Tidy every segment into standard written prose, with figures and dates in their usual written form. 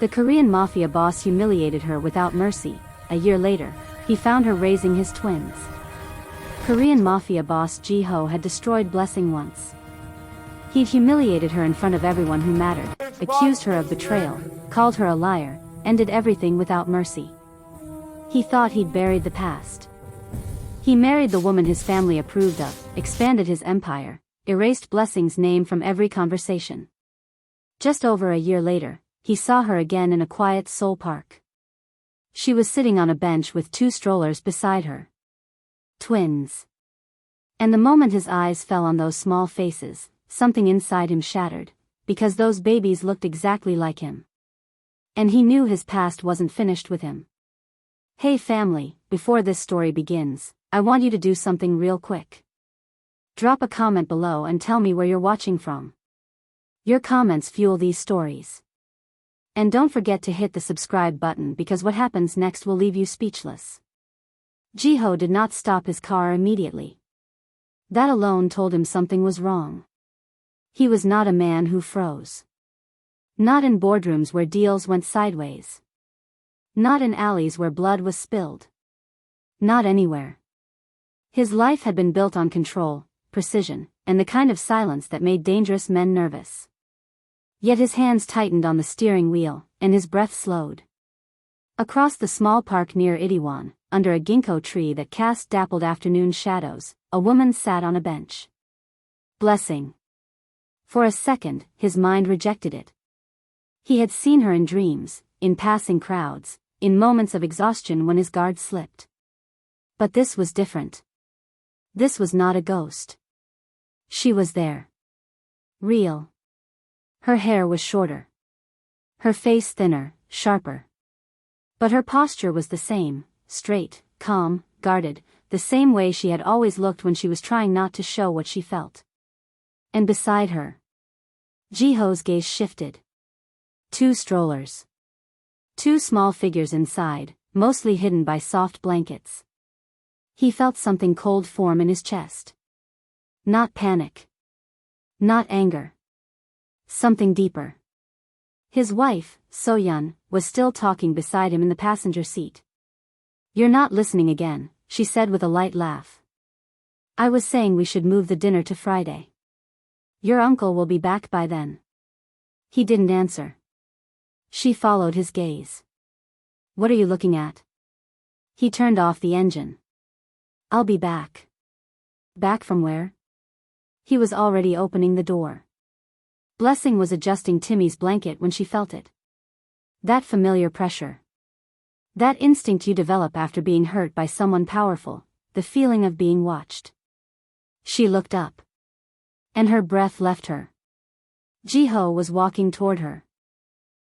The Korean Mafia boss humiliated her without mercy. A year later, he found her raising his twins. Korean Mafia boss Ji-ho had destroyed Blessing once. He'd humiliated her in front of everyone who mattered, accused her of betrayal, called her a liar, and did everything without mercy. He thought he'd buried the past. He married the woman his family approved of, expanded his empire, erased Blessing's name from every conversation. Just over a year later, he saw her again in a quiet Seoul park. She was sitting on a bench with 2 strollers beside her. Twins. And the moment his eyes fell on those small faces, something inside him shattered, because those babies looked exactly like him. And he knew his past wasn't finished with him. Hey family, before this story begins, I want you to do something real quick. Drop a comment below and tell me where you're watching from. Your comments fuel these stories. And don't forget to hit the subscribe button because what happens next will leave you speechless. Ji-ho did not stop his car immediately. That alone told him something was wrong. He was not a man who froze. Not in boardrooms where deals went sideways. Not in alleys where blood was spilled. Not anywhere. His life had been built on control, precision, and the kind of silence that made dangerous men nervous. Yet his hands tightened on the steering wheel, and his breath slowed. Across the small park near Itaewon, under a ginkgo tree that cast dappled afternoon shadows, a woman sat on a bench. Blessing. For a second, his mind rejected it. He had seen her in dreams, in passing crowds, in moments of exhaustion when his guard slipped. But this was different. This was not a ghost. She was there. Real. Her hair was shorter. Her face thinner, sharper. But her posture was the same, straight, calm, guarded, the same way she had always looked when she was trying not to show what she felt. And beside her, Ji-ho's gaze shifted. 2 strollers. 2 small figures inside, mostly hidden by soft blankets. He felt something cold form in his chest. Not panic. Not anger. Something deeper. His wife, So-yeon, was still talking beside him in the passenger seat. "You're not listening again," she said with a light laugh. "I was saying we should move the dinner to Friday. Your uncle will be back by then." He didn't answer. She followed his gaze. "What are you looking at?" He turned off the engine. "I'll be back." Back from where? He was already opening the door. Blessing was adjusting Timmy's blanket when she felt it. That familiar pressure. That instinct you develop after being hurt by someone powerful, the feeling of being watched. She looked up. And her breath left her. Ji-ho was walking toward her.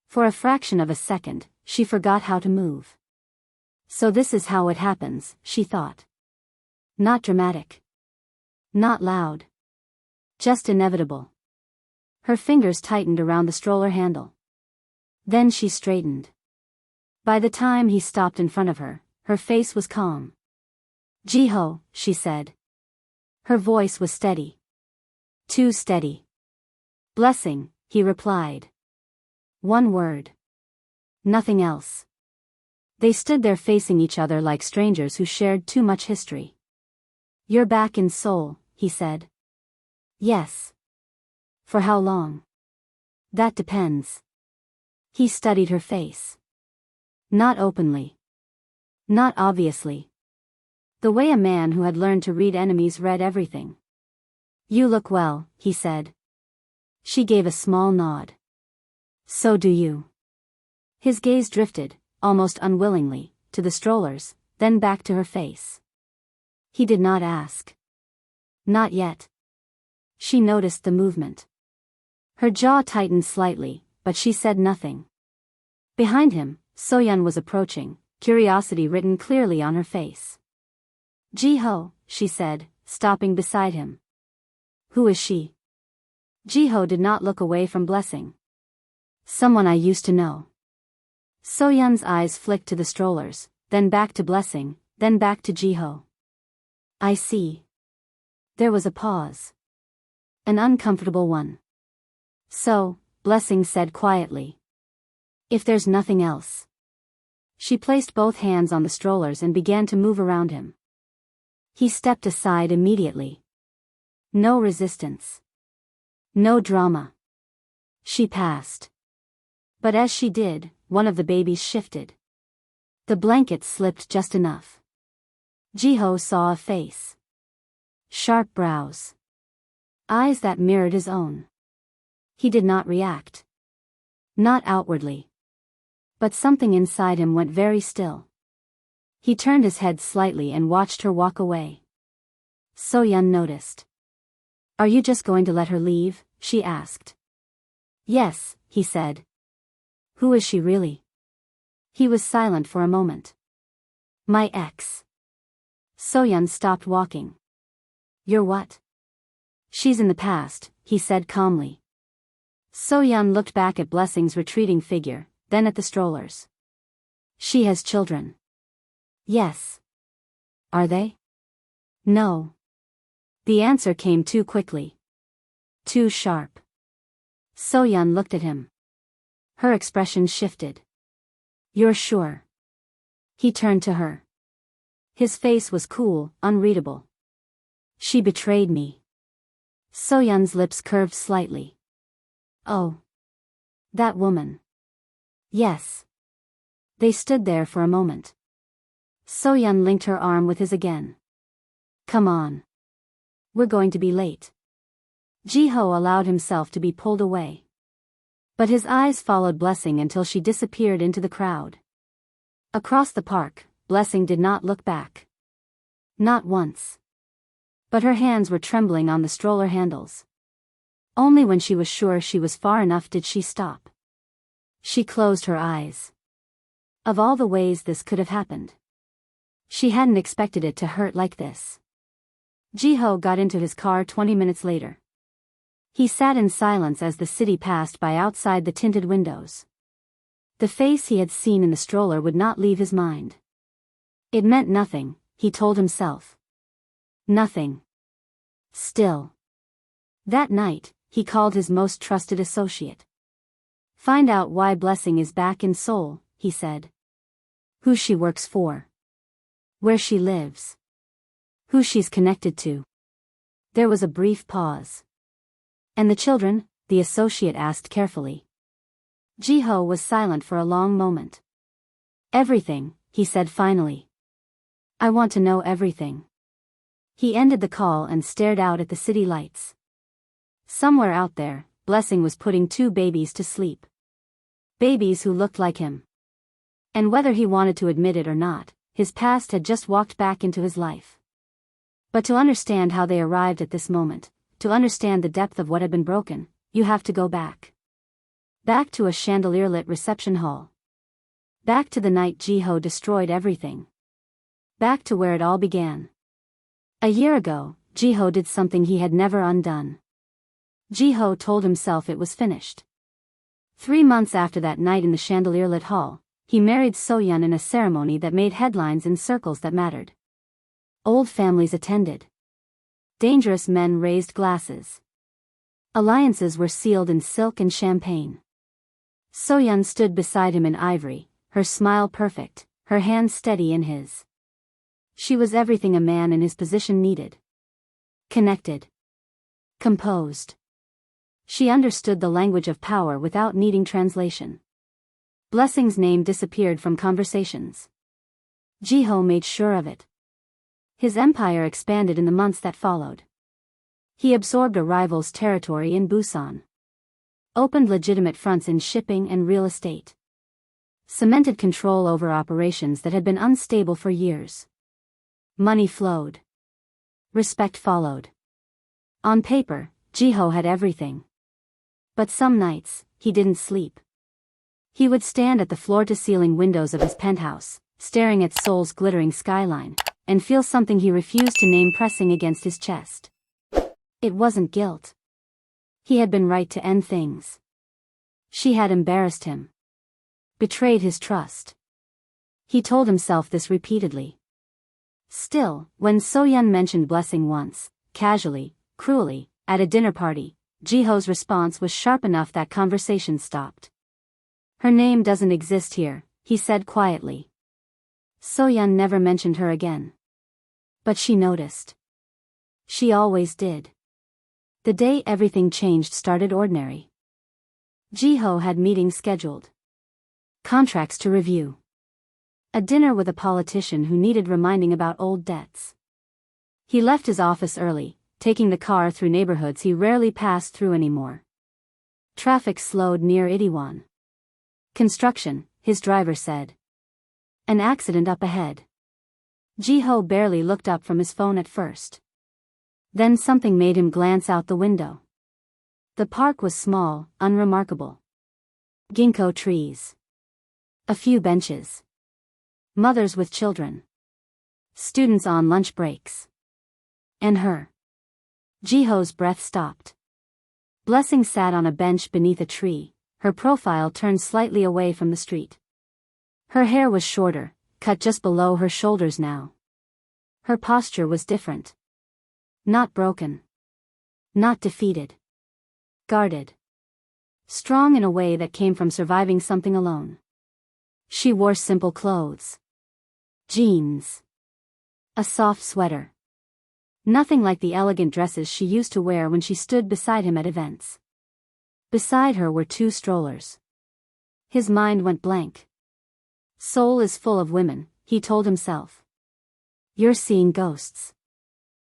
For a fraction of a second, she forgot how to move. So this is how it happens, she thought. Not dramatic. Not loud. Just inevitable. Her fingers tightened around the stroller handle. Then she straightened. By the time he stopped in front of her, her face was calm. "Ji-ho," she said. Her voice was steady. Too steady. "Blessing," he replied. One word. Nothing else. They stood there facing each other like strangers who shared too much history. "You're back in Seoul," he said. "Yes." "For how long?" "That depends." He studied her face. Not openly. Not obviously. The way a man who had learned to read enemies read everything. "You look well," he said. She gave a small nod. "So do you." His gaze drifted, almost unwillingly, to the strollers, then back to her face. He did not ask. Not yet. She noticed the movement. Her jaw tightened slightly, but she said nothing. Behind him, So-yeon was approaching, curiosity written clearly on her face. "Ji-ho," she said, stopping beside him. "Who is she?" Ji-ho did not look away from Blessing. "Someone I used to know." So-yeon's eyes flicked to the strollers, then back to Blessing, then back to Ji-ho. "I see." There was a pause. An uncomfortable one. "So," Blessing said quietly. If there's nothing else. She placed both hands on the strollers and began to move around him. He stepped aside immediately. No resistance. No drama. She passed. But as she did, one of the babies shifted. The blanket slipped just enough. Jiho saw a face. Sharp brows. Eyes that mirrored his own. He did not react. Not outwardly. But something inside him went very still. He turned his head slightly and watched her walk away. So-yeon noticed. Are you just going to let her leave? She asked. Yes, he said. Who is she really? He was silent for a moment. My ex. So-yeon stopped walking. Your what? She's in the past, he said calmly. So-yeon looked back at Blessing's retreating figure, then at the strollers. She has children. Yes. Are they? No. The answer came too quickly. Too sharp. So-yeon looked at him. Her expression shifted. You're sure? He turned to her. His face was cool, unreadable. She betrayed me. So-yeon's lips curved slightly. Oh. That woman. Yes. They stood there for a moment. So-yeon linked her arm with his again. Come on. We're going to be late. Jiho allowed himself to be pulled away. But his eyes followed Blessing until she disappeared into the crowd. Across the park, Blessing did not look back. Not once. But her hands were trembling on the stroller handles. Only when she was sure she was far enough did she stop. She closed her eyes. Of all the ways this could have happened. She hadn't expected it to hurt like this. Jiho got into his car 20 minutes later. He sat in silence as the city passed by outside the tinted windows. The face he had seen in the stroller would not leave his mind. It meant nothing, he told himself. Nothing. Still. That night, he called his most trusted associate. Find out why Blessing is back in Seoul, he said. Who she works for. Where she lives. Who she's connected to. There was a brief pause. And the children? The associate asked carefully. Jiho was silent for a long moment. Everything, he said finally. I want to know everything. He ended the call and stared out at the city lights. Somewhere out there, Blessing was putting two babies to sleep. Babies who looked like him. And whether he wanted to admit it or not, his past had just walked back into his life. But to understand how they arrived at this moment, to understand the depth of what had been broken, you have to go back. Back to a chandelier-lit reception hall. Back to the night Jiho destroyed everything. Back to where it all began. A year ago, Jiho did something he had never undone. Jiho told himself it was finished. 3 months after that night in the chandelier-lit hall, he married So-yeon in a ceremony that made headlines in circles that mattered. Old families attended. Dangerous men raised glasses. Alliances were sealed in silk and champagne. So-yeon stood beside him in ivory, her smile perfect, her hand steady in his. She was everything a man in his position needed. Connected. Composed. She understood the language of power without needing translation. Blessing's name disappeared from conversations. Jiho made sure of it. His empire expanded in the months that followed. He absorbed a rival's territory in Busan. Opened legitimate fronts in shipping and real estate. Cemented control over operations that had been unstable for years. Money flowed. Respect followed. On paper, Jiho had everything. But some nights, he didn't sleep. He would stand at the floor-to-ceiling windows of his penthouse, staring at Seoul's glittering skyline, and feel something he refused to name pressing against his chest. It wasn't guilt. He had been right to end things. She had embarrassed him. Betrayed his trust. He told himself this repeatedly. Still, when So-yeon mentioned Blessing once, casually, cruelly, at a dinner party, Jiho's response was sharp enough that conversation stopped. Her name doesn't exist here, he said quietly. So-yeon never mentioned her again. But she noticed. She always did. The day everything changed started ordinary. Ji-ho had meetings scheduled. Contracts to review. A dinner with a politician who needed reminding about old debts. He left his office early, taking the car through neighborhoods he rarely passed through anymore. Traffic slowed near Itaewon. Construction, his driver said. An accident up ahead. Ji-ho barely looked up from his phone at first. Then something made him glance out the window. The park was small, unremarkable. Ginkgo trees. A few benches. Mothers with children. Students on lunch breaks. And her. Ji-ho's breath stopped. Blessing sat on a bench beneath a tree, her profile turned slightly away from the street. Her hair was shorter, cut just below her shoulders now. Her posture was different. Not broken. Not defeated. Guarded. Strong in a way that came from surviving something alone. She wore simple clothes. Jeans. A soft sweater. Nothing like the elegant dresses she used to wear when she stood beside him at events. Beside her were two strollers. His mind went blank. Seoul is full of women, he told himself. You're seeing ghosts.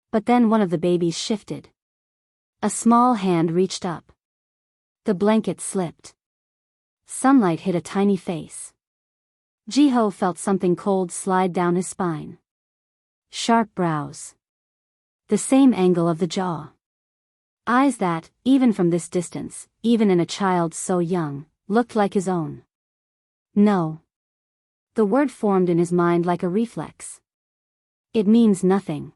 But then one of the babies shifted. A small hand reached up. The blanket slipped. Sunlight hit a tiny face. Ji-ho felt something cold slide down his spine. Sharp brows. The same angle of the jaw. Eyes that, even from this distance, even in a child so young, looked like his own. No. The word formed in his mind like a reflex. It means nothing.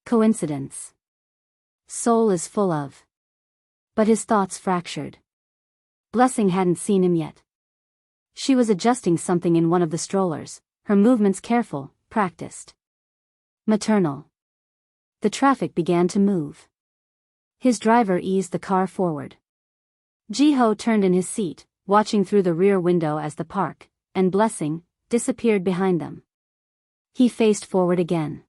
Coincidence. Seoul is full of. But his thoughts fractured. Blessing hadn't seen him yet. She was adjusting something in one of the strollers, her movements careful, practiced. Maternal. The traffic began to move. His driver eased the car forward. Ji-ho turned in his seat, watching through the rear window as the park, and Blessing, disappeared behind them. He faced forward again.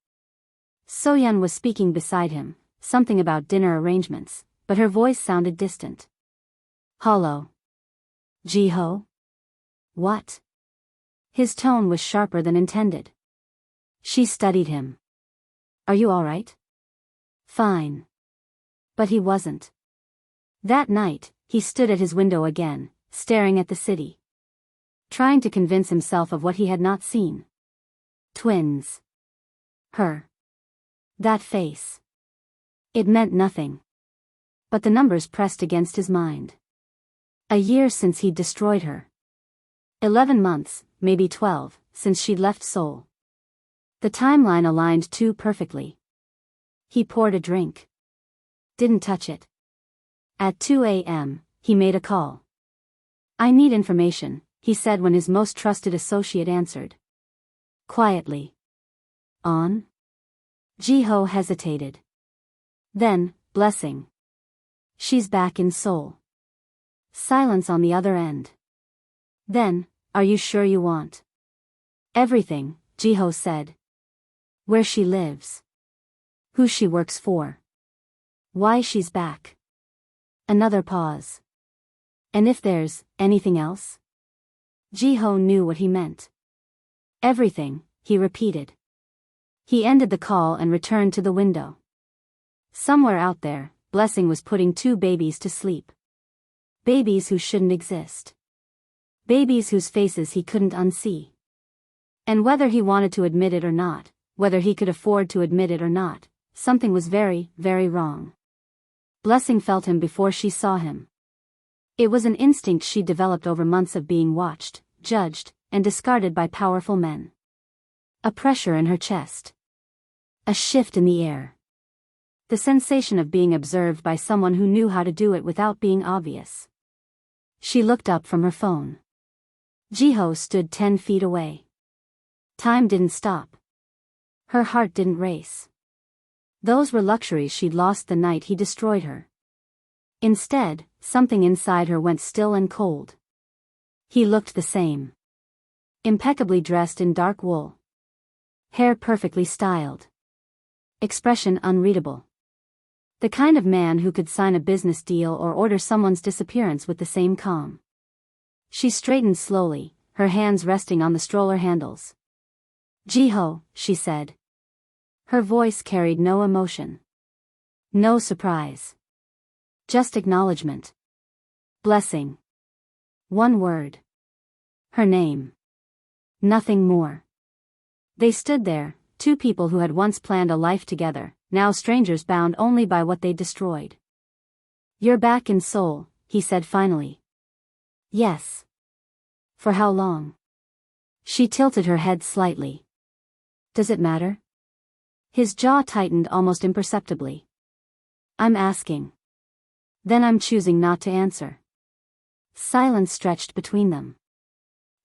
So-yeon was speaking beside him, something about dinner arrangements, but her voice sounded distant. Hollow. Ji-ho? What? His tone was sharper than intended. She studied him. Are you all right? Fine. But he wasn't. That night, he stood at his window again, staring at the city. Trying to convince himself of what he had not seen. Twins. Her. That face. It meant nothing. But the numbers pressed against his mind. A year since he'd destroyed her. 11 months, maybe 12, since she'd left Seoul. The timeline aligned too perfectly. He poured a drink. Didn't touch it. At 2 a.m., he made a call. I need information, he said when his most trusted associate answered. Quietly. On? Ji-ho hesitated. Then, Blessing. She's back in Seoul. Silence on the other end. Then, are you sure you want? Everything, Ji-ho said. Where she lives. Who she works for. Why she's back. Another pause. And if there's anything else? Ji-ho knew what he meant. Everything, he repeated. He ended the call and returned to the window. Somewhere out there, Blessing was putting two babies to sleep. Babies who shouldn't exist. Babies whose faces he couldn't unsee. And whether he wanted to admit it or not, whether he could afford to admit it or not, something was very, very wrong. Blessing felt him before she saw him. It was an instinct she developed over months of being watched, judged, and discarded by powerful men. A pressure in her chest. A shift in the air. The sensation of being observed by someone who knew how to do it without being obvious. She looked up from her phone. Ji-ho stood 10 feet away. Time didn't stop. Her heart didn't race. Those were luxuries she'd lost the night he destroyed her. Instead, something inside her went still and cold. He looked the same. Impeccably dressed in dark wool. Hair perfectly styled. Expression unreadable. The kind of man who could sign a business deal or order someone's disappearance with the same calm. She straightened slowly, her hands resting on the stroller handles. "Jiho," she said. Her voice carried no emotion. No surprise. Just acknowledgement. Blessing. One word. Her name. Nothing more. They stood there, two people who had once planned a life together, now strangers bound only by what they'd destroyed. "You're back in Seoul," he said finally. "Yes." "For how long?" She tilted her head slightly. "Does it matter?" His jaw tightened almost imperceptibly. "I'm asking." "Then I'm choosing not to answer." Silence stretched between them.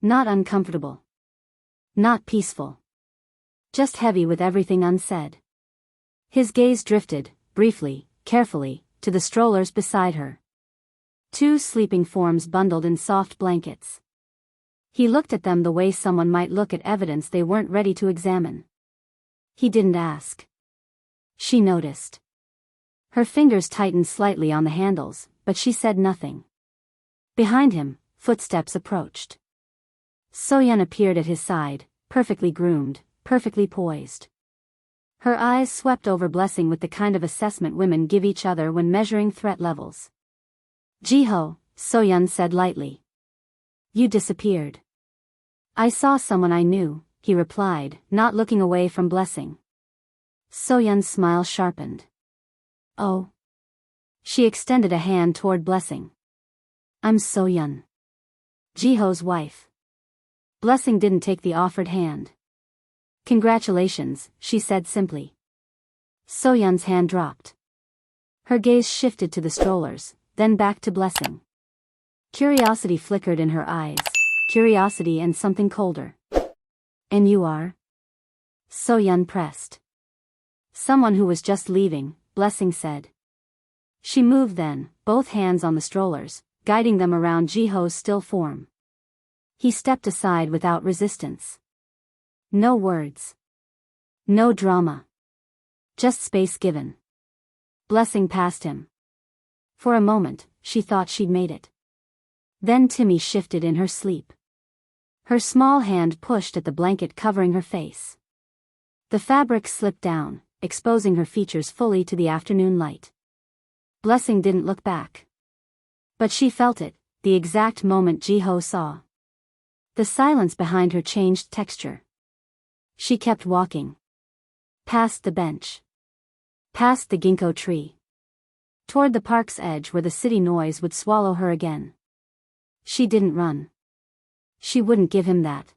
Not uncomfortable. Not peaceful. Just heavy with everything unsaid. His gaze drifted, briefly, carefully, to the strollers beside her. Two sleeping forms bundled in soft blankets. He looked at them the way someone might look at evidence they weren't ready to examine. He didn't ask. She noticed. Her fingers tightened slightly on the handles, but she said nothing. Behind him, footsteps approached. So-yeon appeared at his side, perfectly groomed, perfectly poised. Her eyes swept over Blessing with the kind of assessment women give each other when measuring threat levels. "Jiho," So-yeon said lightly. "You disappeared." "I saw someone I knew," he replied, not looking away from Blessing. So-yeon's smile sharpened. "Oh." She extended a hand toward Blessing. "I'm So-yeon. Jiho's wife." Blessing didn't take the offered hand. "Congratulations," she said simply. So-yeon's hand dropped. Her gaze shifted to the strollers, then back to Blessing. Curiosity flickered in her eyes, curiosity and something colder. "And you are?" So-yeon pressed. "Someone who was just leaving," Blessing said. She moved then, both hands on the strollers, guiding them around Jiho's still form. He stepped aside without resistance. No words. No drama. Just space given. Blessing passed him. For a moment, she thought she'd made it. Then Timmy shifted in her sleep. Her small hand pushed at the blanket covering her face. The fabric slipped down, exposing her features fully to the afternoon light. Blessing didn't look back. But she felt it, the exact moment Jiho saw. The silence behind her changed texture. She kept walking. Past the bench. Past the ginkgo tree. Toward the park's edge where the city noise would swallow her again. She didn't run. She wouldn't give him that.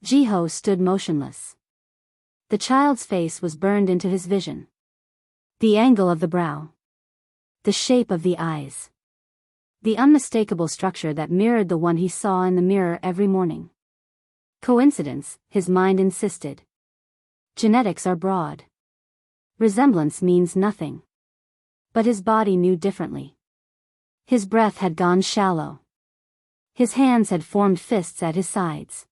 Jiho stood motionless. The child's face was burned into his vision. The angle of the brow. The shape of the eyes. The unmistakable structure that mirrored the one he saw in the mirror every morning. Coincidence, his mind insisted. Genetics are broad. Resemblance means nothing. But his body knew differently. His breath had gone shallow. His hands had formed fists at his sides.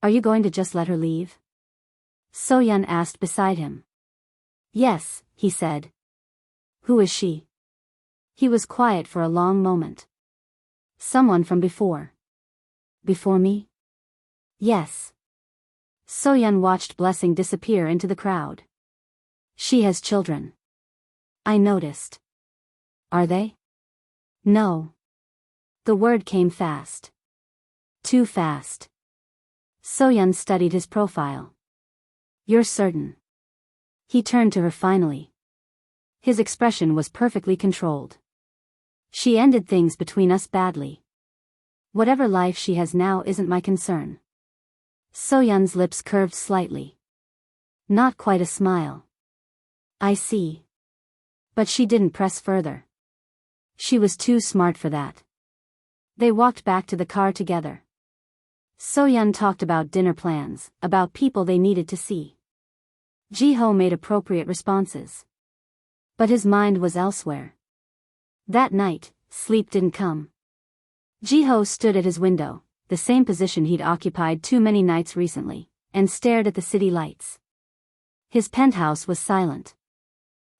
"Are you going to just let her leave?" So-yeon asked beside him. "Yes," he said. "Who is she?" He was quiet for a long moment. "Someone from before." "Before me?" "Yes." So-yeon watched Blessing disappear into the crowd. "She has children." "I noticed." "Are they?" "No." The word came fast. Too fast. So-yeon studied his profile. "You're certain?" He turned to her finally. His expression was perfectly controlled. "She ended things between us badly. Whatever life she has now isn't my concern." So-yeon's lips curved slightly. Not quite a smile. "I see." But she didn't press further. She was too smart for that. They walked back to the car together. So-yeon talked about dinner plans, about people they needed to see. Jiho made appropriate responses. But his mind was elsewhere. That night, sleep didn't come. Jiho stood at his window, the same position he'd occupied too many nights recently, and stared at the city lights. His penthouse was silent.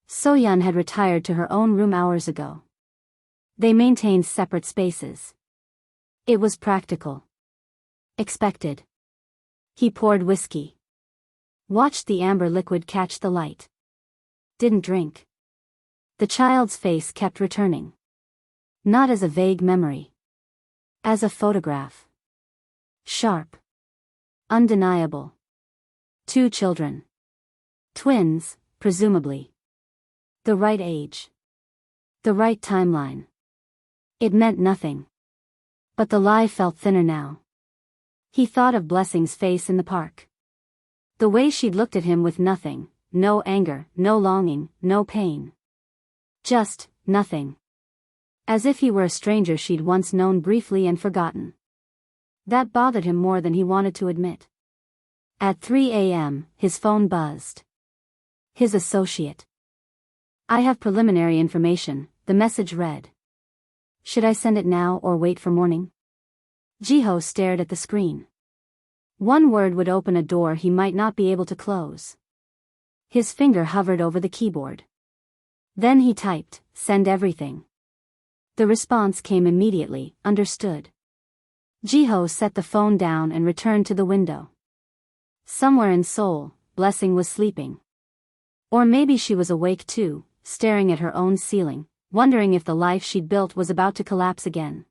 So-yeon had retired to her own room hours ago. They maintained separate spaces. It was practical. Expected. He poured whiskey. Watched the amber liquid catch the light. Didn't drink. The child's face kept returning. Not as a vague memory. As a photograph. Sharp. Undeniable. 2 children. Twins, presumably. The right age. The right timeline. It meant nothing. But the lie felt thinner now. He thought of Blessing's face in the park. The way she'd looked at him with nothing, no anger, no longing, no pain. Just, nothing. As if he were a stranger she'd once known briefly and forgotten. That bothered him more than he wanted to admit. At 3 a.m., his phone buzzed. His associate. "I have preliminary information," the message read. "Should I send it now or wait for morning?" Jiho stared at the screen. One word would open a door he might not be able to close. His finger hovered over the keyboard. Then he typed, "Send everything." The response came immediately, "Understood." Jiho set the phone down and returned to the window. Somewhere in Seoul, Blessing was sleeping. Or maybe she was awake too, staring at her own ceiling, wondering if the life she'd built was about to collapse again.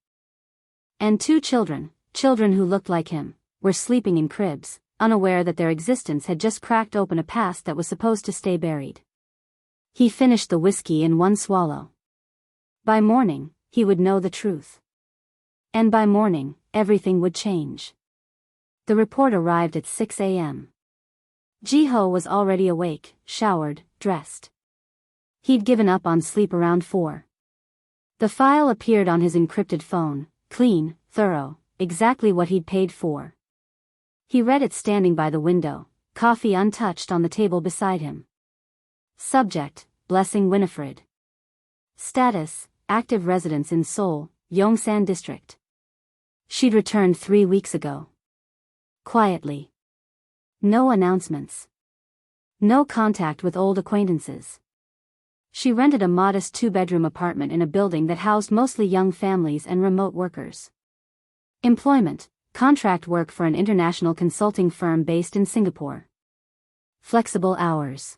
And 2 children, children who looked like him, were sleeping in cribs, unaware that their existence had just cracked open a past that was supposed to stay buried. He finished the whiskey in one swallow. By morning, he would know the truth. And by morning, everything would change. The report arrived at 6 a.m. Jiho was already awake, showered, dressed. He'd given up on sleep around 4. The file appeared on his encrypted phone, clean, thorough, exactly what he'd paid for. He read it standing by the window, coffee untouched on the table beside him. Subject, Blessing Winifred. Status, active residence in Seoul, Yongsan District. She'd returned 3 weeks ago. Quietly. No announcements. No contact with old acquaintances. She rented a modest 2-bedroom apartment in a building that housed mostly young families and remote workers. Employment, contract work for an international consulting firm based in Singapore. Flexible hours.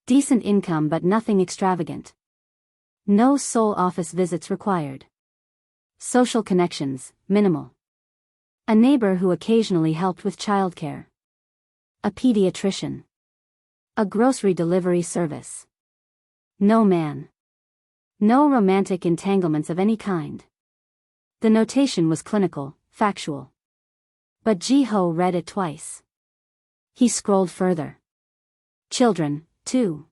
Decent income but nothing extravagant. No Seoul office visits required. Social connections, minimal. A neighbor who occasionally helped with childcare. A pediatrician. A grocery delivery service. No man. No romantic entanglements of any kind. The notation was clinical, factual. But Jiho read it twice. He scrolled further. Children, 2.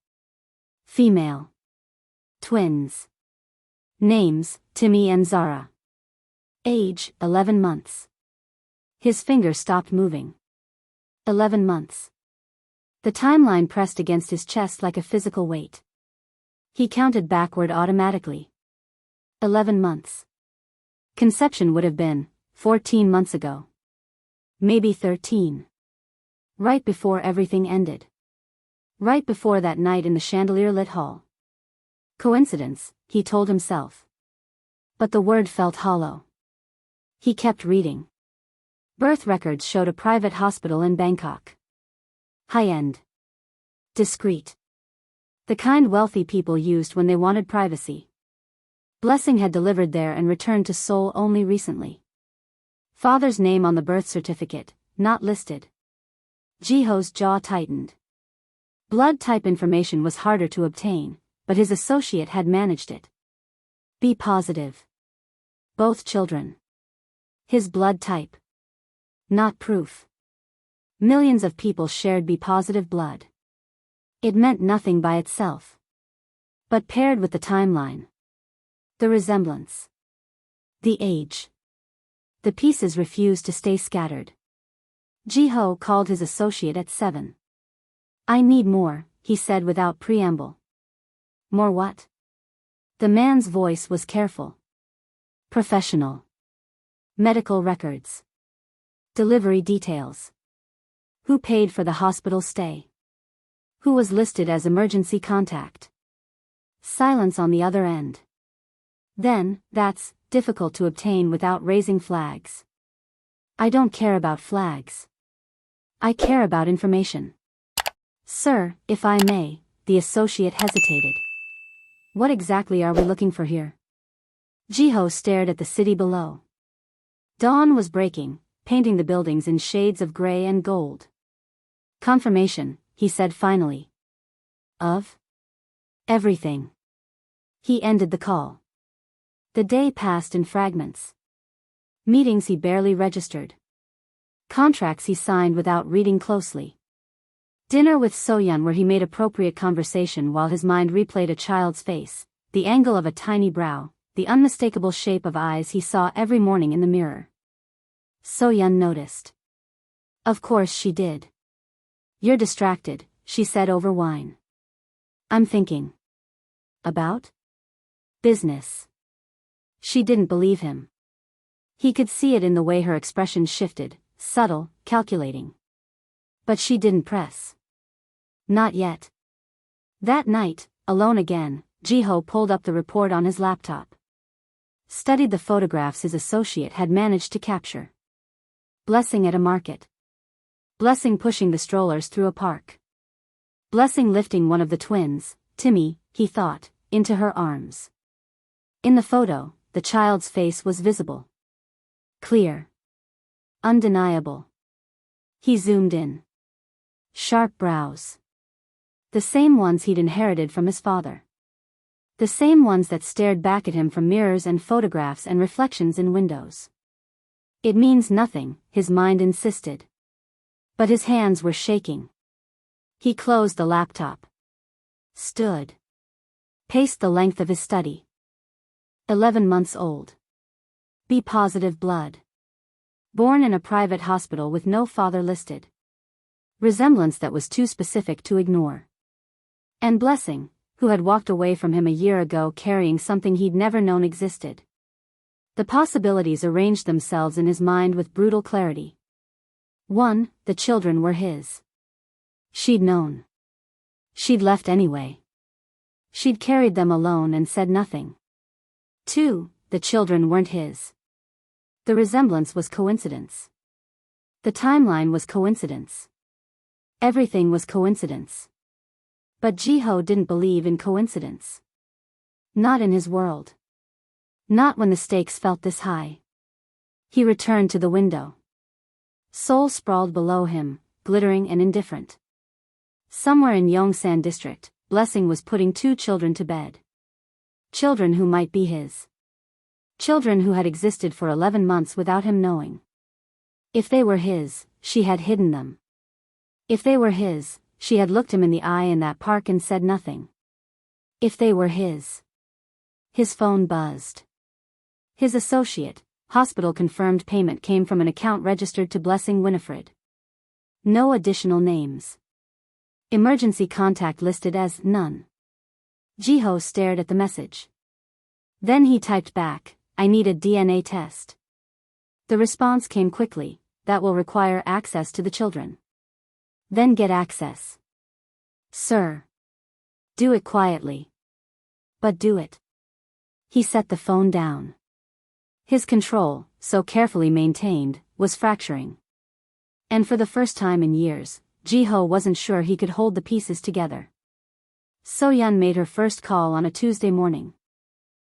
Female. Twins. Names, Timmy and Zara. Age, 11 months. His finger stopped moving. 11 months. The timeline pressed against his chest like a physical weight. He counted backward automatically. 11 months. Conception would have been 14 months ago. Maybe 13. Right before everything ended. Right before that night in the chandelier-lit hall. Coincidence, he told himself. But the word felt hollow. He kept reading. Birth records showed a private hospital in Bangkok. High-end. Discreet. The kind wealthy people used when they wanted privacy. Blessing had delivered there and returned to Seoul only recently. Father's name on the birth certificate, not listed. Jiho's jaw tightened. Blood type information was harder to obtain, but his associate had managed it. B positive. Both children. His blood type. Not proof. Millions of people shared B positive blood. It meant nothing by itself. But paired with the timeline. The resemblance. The age. The pieces refused to stay scattered. Jiho called his associate at 7. "I need more," he said without preamble. "More what?" The man's voice was careful. Professional. Medical records. Delivery details. Who paid for the hospital stay? Who was listed as emergency contact? Silence on the other end. Then, that's difficult to obtain without raising flags. I don't care about flags. I care about information. Sir, if I may, the associate hesitated. What exactly are we looking for here? Jiho stared at the city below. Dawn was breaking, painting the buildings in shades of gray and gold. Confirmation, he said finally. Of? Everything. He ended the call. The day passed in fragments. Meetings he barely registered. Contracts he signed without reading closely. Dinner with Soyeon where he made appropriate conversation while his mind replayed a child's face, the angle of a tiny brow, the unmistakable shape of eyes he saw every morning in the mirror. Soyeon noticed. Of course she did. You're distracted, she said over wine. I'm thinking. About? Business. She didn't believe him. He could see it in the way her expression shifted, subtle, calculating. But she didn't press. Not yet. That night, alone again, Jiho pulled up the report on his laptop. Studied the photographs his associate had managed to capture. Blessing at a market. Blessing pushing the strollers through a park. Blessing lifting one of the twins, Timmy, he thought, into her arms. In the photo, the child's face was visible. Clear. Undeniable. He zoomed in. Sharp brows. The same ones he'd inherited from his father. The same ones that stared back at him from mirrors and photographs and reflections in windows. It means nothing, his mind insisted. But his hands were shaking. He closed the laptop. Stood. Paced the length of his study. 11 months old. B positive blood. Born in a private hospital with no father listed. Resemblance that was too specific to ignore. And Blessing, who had walked away from him a year ago carrying something he'd never known existed. The possibilities arranged themselves in his mind with brutal clarity. 1. The children were his. She'd known. She'd left anyway. She'd carried them alone and said nothing. 2. The children weren't his. The resemblance was coincidence. The timeline was coincidence. Everything was coincidence. But Jiho didn't believe in coincidence. Not in his world. Not when the stakes felt this high. He returned to the window. Seoul sprawled below him, glittering and indifferent. Somewhere in Yongsan district, Blessing was putting 2 children to bed. Children who might be his. Children who had existed for 11 months without him knowing. If they were his, she had hidden them. If they were his, she had looked him in the eye in that park and said nothing. If they were his. His phone buzzed. His associate, hospital-confirmed payment came from an account registered to Blessing Winifred. No additional names. Emergency contact listed as none. Jiho stared at the message. Then he typed back, I need a DNA test. The response came quickly, that will require access to the children. Then get access. Sir. Do it quietly. But do it. He set the phone down. His control, so carefully maintained, was fracturing. And for the first time in years, Jiho wasn't sure he could hold the pieces together. Soyeon made her first call on a Tuesday morning.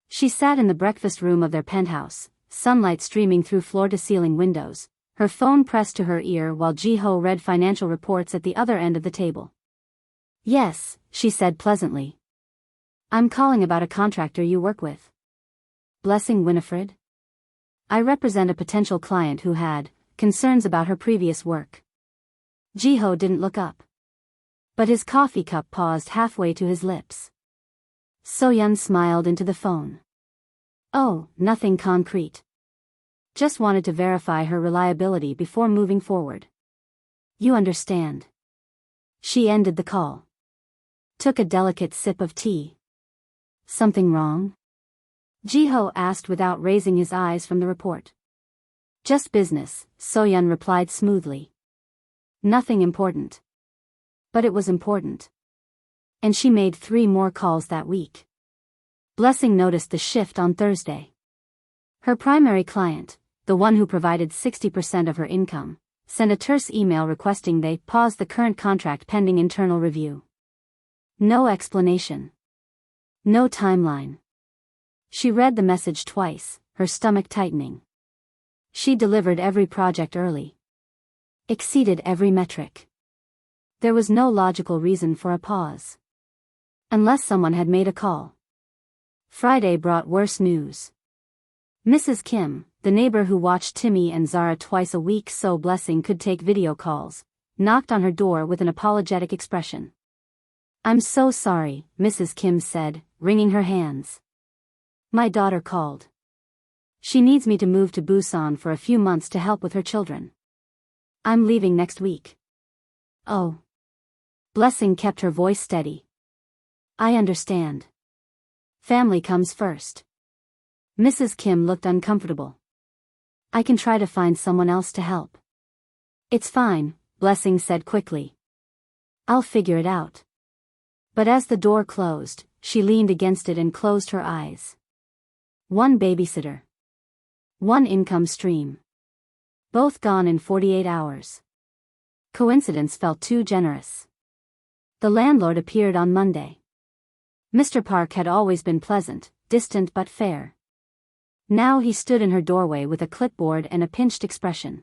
She sat in the breakfast room of their penthouse, sunlight streaming through floor-to-ceiling windows, her phone pressed to her ear while Jiho read financial reports at the other end of the table. Yes, she said pleasantly. I'm calling about a contractor you work with. Blessing Winifred? I represent a potential client who had concerns about her previous work. Jiho didn't look up. But his coffee cup paused halfway to his lips. Soyeon smiled into the phone. Oh, nothing concrete. Just wanted to verify her reliability before moving forward. You understand. She ended the call. Took a delicate sip of tea. Something wrong? Jiho asked without raising his eyes from the report. Just business, Soyeon replied smoothly. Nothing important. But it was important. And she made 3 more calls that week. Blessing noticed the shift on Thursday. Her primary client, the one who provided 60% of her income, sent a terse email requesting they pause the current contract pending internal review. No explanation. No timeline. She read the message twice, her stomach tightening. She delivered every project early. Exceeded every metric. There was no logical reason for a pause. Unless someone had made a call. Friday brought worse news. Mrs. Kim, the neighbor who watched Timmy and Zara twice a week so Blessing could take video calls, knocked on her door with an apologetic expression. "I'm so sorry," Mrs. Kim said, wringing her hands. "My daughter called. She needs me to move to Busan for a few months to help with her children. I'm leaving next week." "Oh." Blessing kept her voice steady. "I understand. Family comes first." Mrs. Kim looked uncomfortable. "I can try to find someone else to help." "It's fine," Blessing said quickly. "I'll figure it out." But as the door closed, she leaned against it and closed her eyes. One babysitter. One income stream. Both gone in 48 hours. Coincidence felt too generous. The landlord appeared on Monday. Mr. Park had always been pleasant, distant but fair. Now he stood in her doorway with a clipboard and a pinched expression.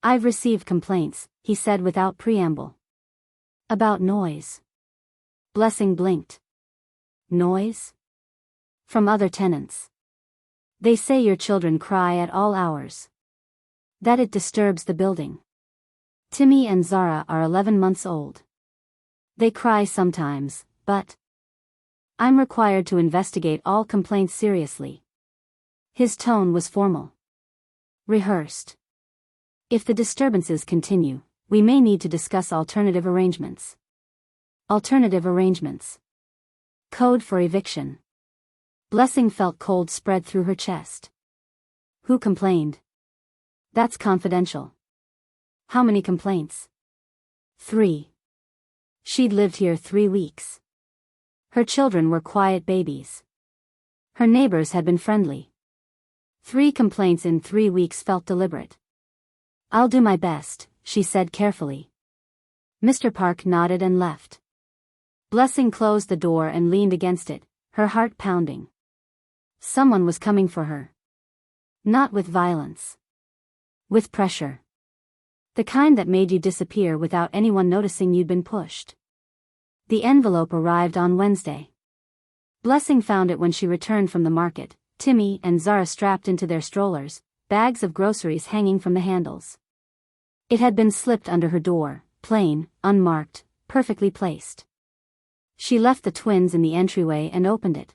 "I've received complaints," he said without preamble. "About noise." Blessing blinked. "Noise?" "From other tenants. They say your children cry at all hours. That it disturbs the building. Timmy and Zara are 11 months old. They cry sometimes, but I'm required to investigate all complaints seriously." His tone was formal. Rehearsed. "If the disturbances continue, we may need to discuss alternative arrangements." Alternative arrangements. Code for eviction. Blessing felt cold spread through her chest. Who complained? That's confidential. How many complaints? 3. She'd lived here 3 weeks. Her children were quiet babies. Her neighbors had been friendly. 3 complaints in 3 weeks felt deliberate. "I'll do my best," she said carefully. Mr. Park nodded and left. Blessing closed the door and leaned against it, her heart pounding. Someone was coming for her. Not with violence. With pressure. The kind that made you disappear without anyone noticing you'd been pushed. The envelope arrived on Wednesday. Blessing found it when she returned from the market, Timmy and Zara strapped into their strollers, bags of groceries hanging from the handles. It had been slipped under her door, plain, unmarked, perfectly placed. She left the twins in the entryway and opened it.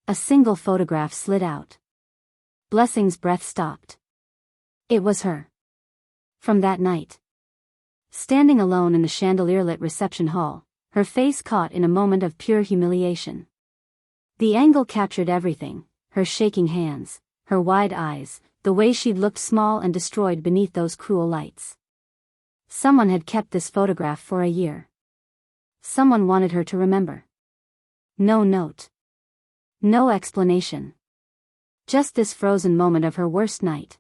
A single photograph slid out. Blessing's breath stopped. It was her. From that night. Standing alone in the chandelier-lit reception hall, her face caught in a moment of pure humiliation. The angle captured everything, her shaking hands, her wide eyes, the way she'd looked small and destroyed beneath those cruel lights. Someone had kept this photograph for a year. Someone wanted her to remember. No note. No explanation. Just this frozen moment of her worst night.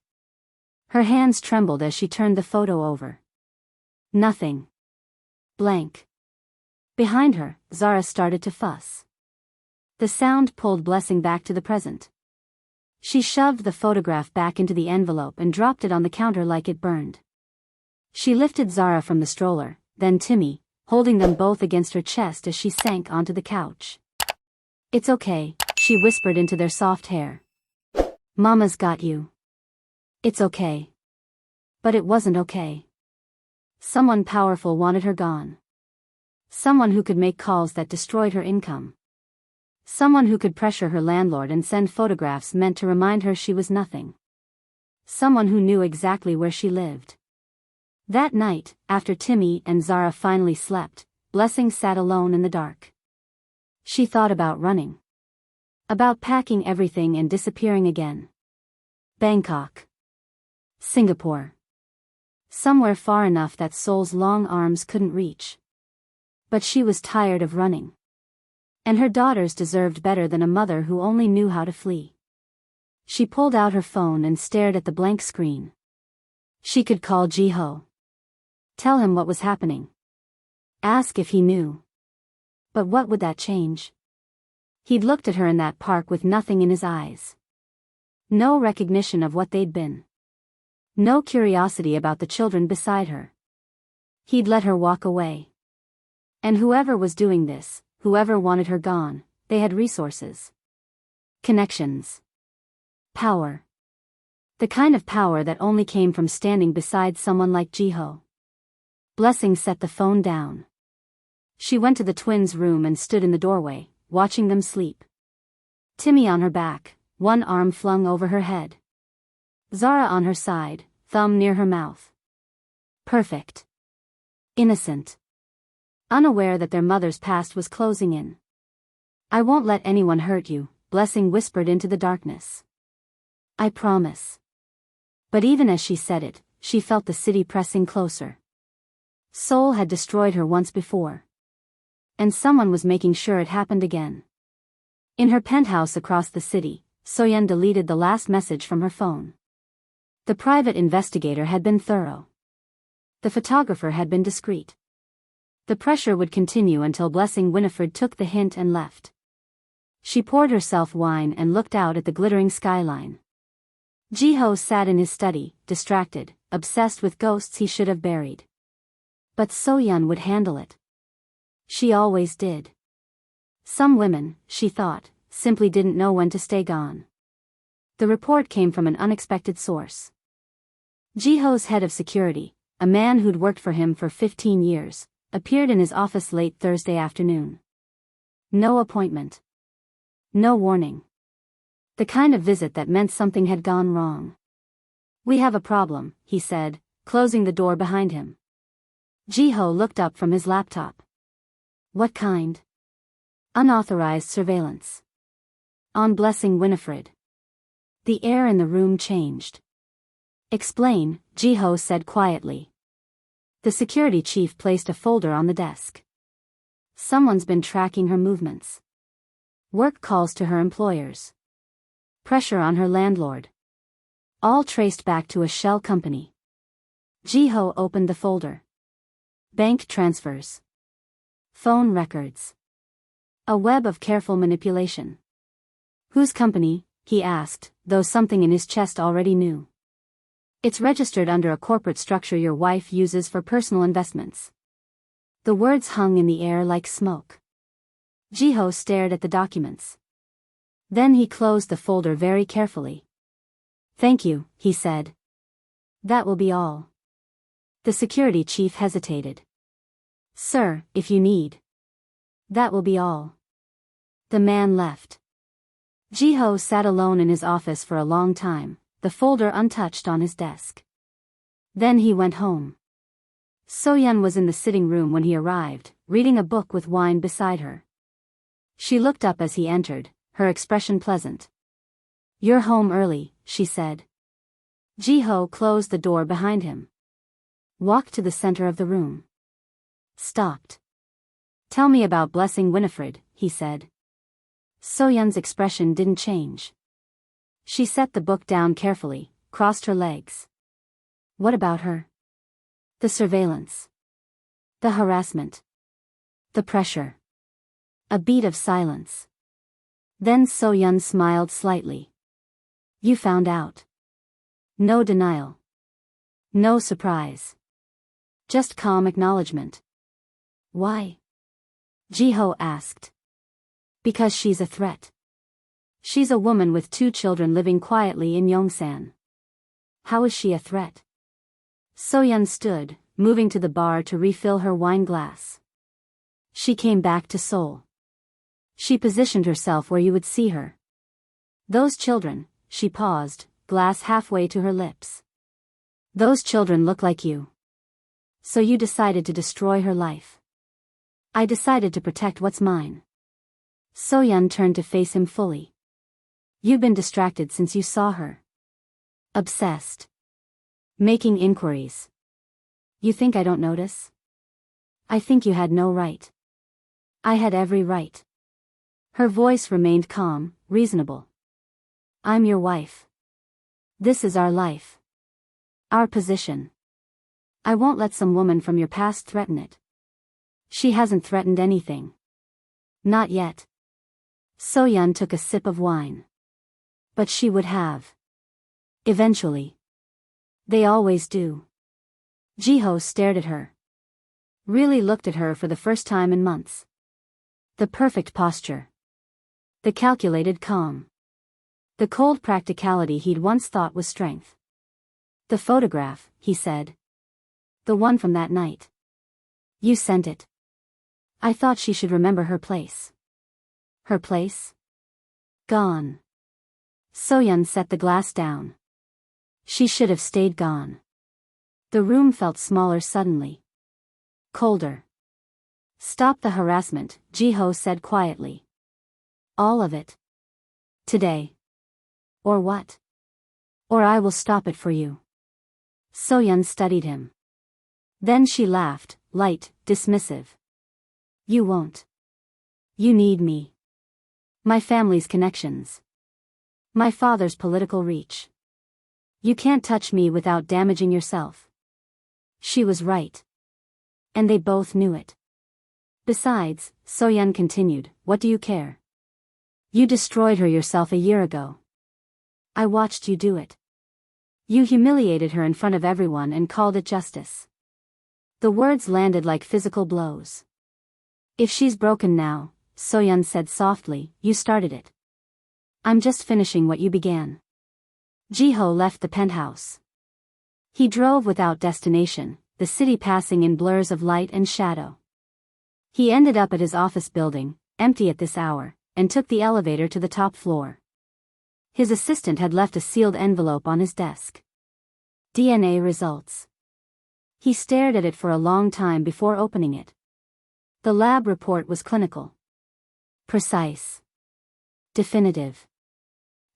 Her hands trembled as she turned the photo over. Nothing. Blank. Behind her, Zara started to fuss. The sound pulled Blessing back to the present. She shoved the photograph back into the envelope and dropped it on the counter like it burned. She lifted Zara from the stroller, then Timmy, holding them both against her chest as she sank onto the couch. "It's okay," she whispered into their soft hair. "Mama's got you. It's okay." But it wasn't okay. Someone powerful wanted her gone. Someone who could make calls that destroyed her income. Someone who could pressure her landlord and send photographs meant to remind her she was nothing. Someone who knew exactly where she lived. That night, after Timmy and Zara finally slept, Blessing sat alone in the dark. She thought about running. About packing everything and disappearing again. Bangkok. Singapore. Somewhere far enough that Seoul's long arms couldn't reach. But she was tired of running. And her daughters deserved better than a mother who only knew how to flee. She pulled out her phone and stared at the blank screen. She could call Ji-ho. Tell him what was happening. Ask if he knew. But what would that change? He'd looked at her in that park with nothing in his eyes. No recognition of what they'd been. No curiosity about the children beside her. He'd let her walk away. And whoever was doing this, whoever wanted her gone, they had resources. Connections. Power. The kind of power that only came from standing beside someone like Ji-ho. Blessing set the phone down. She went to the twins' room and stood in the doorway, watching them sleep. Timmy on her back, one arm flung over her head. Zara on her side, thumb near her mouth. Perfect. Innocent. Unaware that their mother's past was closing in. I won't let anyone hurt you, Blessing whispered into the darkness. I promise. But even as she said it, she felt the city pressing closer. Seoul had destroyed her once before. And someone was making sure it happened again. In her penthouse across the city, Soyeon deleted the last message from her phone. The private investigator had been thorough. The photographer had been discreet. The pressure would continue until Blessing Winifred took the hint and left. She poured herself wine and looked out at the glittering skyline. Ji-ho sat in his study, distracted, obsessed with ghosts he should have buried. But Soyeon would handle it. She always did. Some women, she thought, simply didn't know when to stay gone. The report came from an unexpected source. Ji-ho's head of security, a man who'd worked for him for 15 years, appeared in his office late Thursday afternoon. No appointment. No warning. The kind of visit that meant something had gone wrong. We have a problem, he said, closing the door behind him. Ji-ho looked up from his laptop. What kind? Unauthorized surveillance. On Blessing Winifred. The air in the room changed. Explain, Ji-ho said quietly. The security chief placed a folder on the desk. Someone's been tracking her movements. Work calls to her employers. Pressure on her landlord. All traced back to a shell company. Ji-ho opened the folder. Bank transfers. Phone records. A web of careful manipulation. Whose company? He asked, though something in his chest already knew. It's registered under a corporate structure your wife uses for personal investments. The words hung in the air like smoke. Ji-ho stared at the documents. Then he closed the folder very carefully. Thank you, he said. That will be all. The security chief hesitated. Sir, if you need. That will be all. The man left. Ji-ho sat alone in his office for a long time, the folder untouched on his desk. Then he went home. Soyeon was in the sitting room when he arrived, reading a book with wine beside her. She looked up as he entered, her expression pleasant. You're home early, she said. Ji-ho closed the door behind him. Walked to the center of the room. Stopped. Tell me about Blessing Winifred, he said. Soyeon's expression didn't change. She set the book down carefully, crossed her legs. What about her? The surveillance. The harassment. The pressure. A beat of silence. Then Soyeon smiled slightly. You found out. No denial. No surprise. Just calm acknowledgement. Why? Ji-ho asked. Because she's a threat. She's a woman with 2 children living quietly in Yongsan. How is she a threat? Soyeon stood, moving to the bar to refill her wine glass. She came back to Seoul. She positioned herself where you would see her. Those children, she paused, glass halfway to her lips. Those children look like you. So you decided to destroy her life. I decided to protect what's mine. Soyeon turned to face him fully. You've been distracted since you saw her. Obsessed. Making inquiries. You think I don't notice? I think you had no right. I had every right. Her voice remained calm, reasonable. I'm your wife. This is our life. Our position. I won't let some woman from your past threaten it. She hasn't threatened anything. Not yet. So-yeon took a sip of wine. But she would have. Eventually. They always do. Ji-ho stared at her. Really looked at her for the first time in months. The perfect posture. The calculated calm. The cold practicality he'd once thought was strength. The photograph, he said. The one from that night. You sent it. I thought she should remember her place. Her place? Gone. So-yeon set the glass down. She should have stayed gone. The room felt smaller suddenly. Colder. Stop the harassment, Ji-ho said quietly. All of it. Today. Or what? Or I will stop it for you. So-yeon studied him. Then she laughed, light, dismissive. You won't. You need me. My family's connections. My father's political reach. You can't touch me without damaging yourself. She was right. And they both knew it. Besides, So-yeon continued, what do you care? You destroyed her yourself a year ago. I watched you do it. You humiliated her in front of everyone and called it justice. The words landed like physical blows. If she's broken now, So-yeon said softly, you started it. I'm just finishing what you began. Ji-ho left the penthouse. He drove without destination, the city passing in blurs of light and shadow. He ended up at his office building, empty at this hour, and took the elevator to the top floor. His assistant had left a sealed envelope on his desk. DNA results. He stared at it for a long time before opening it. The lab report was clinical. Precise. Definitive.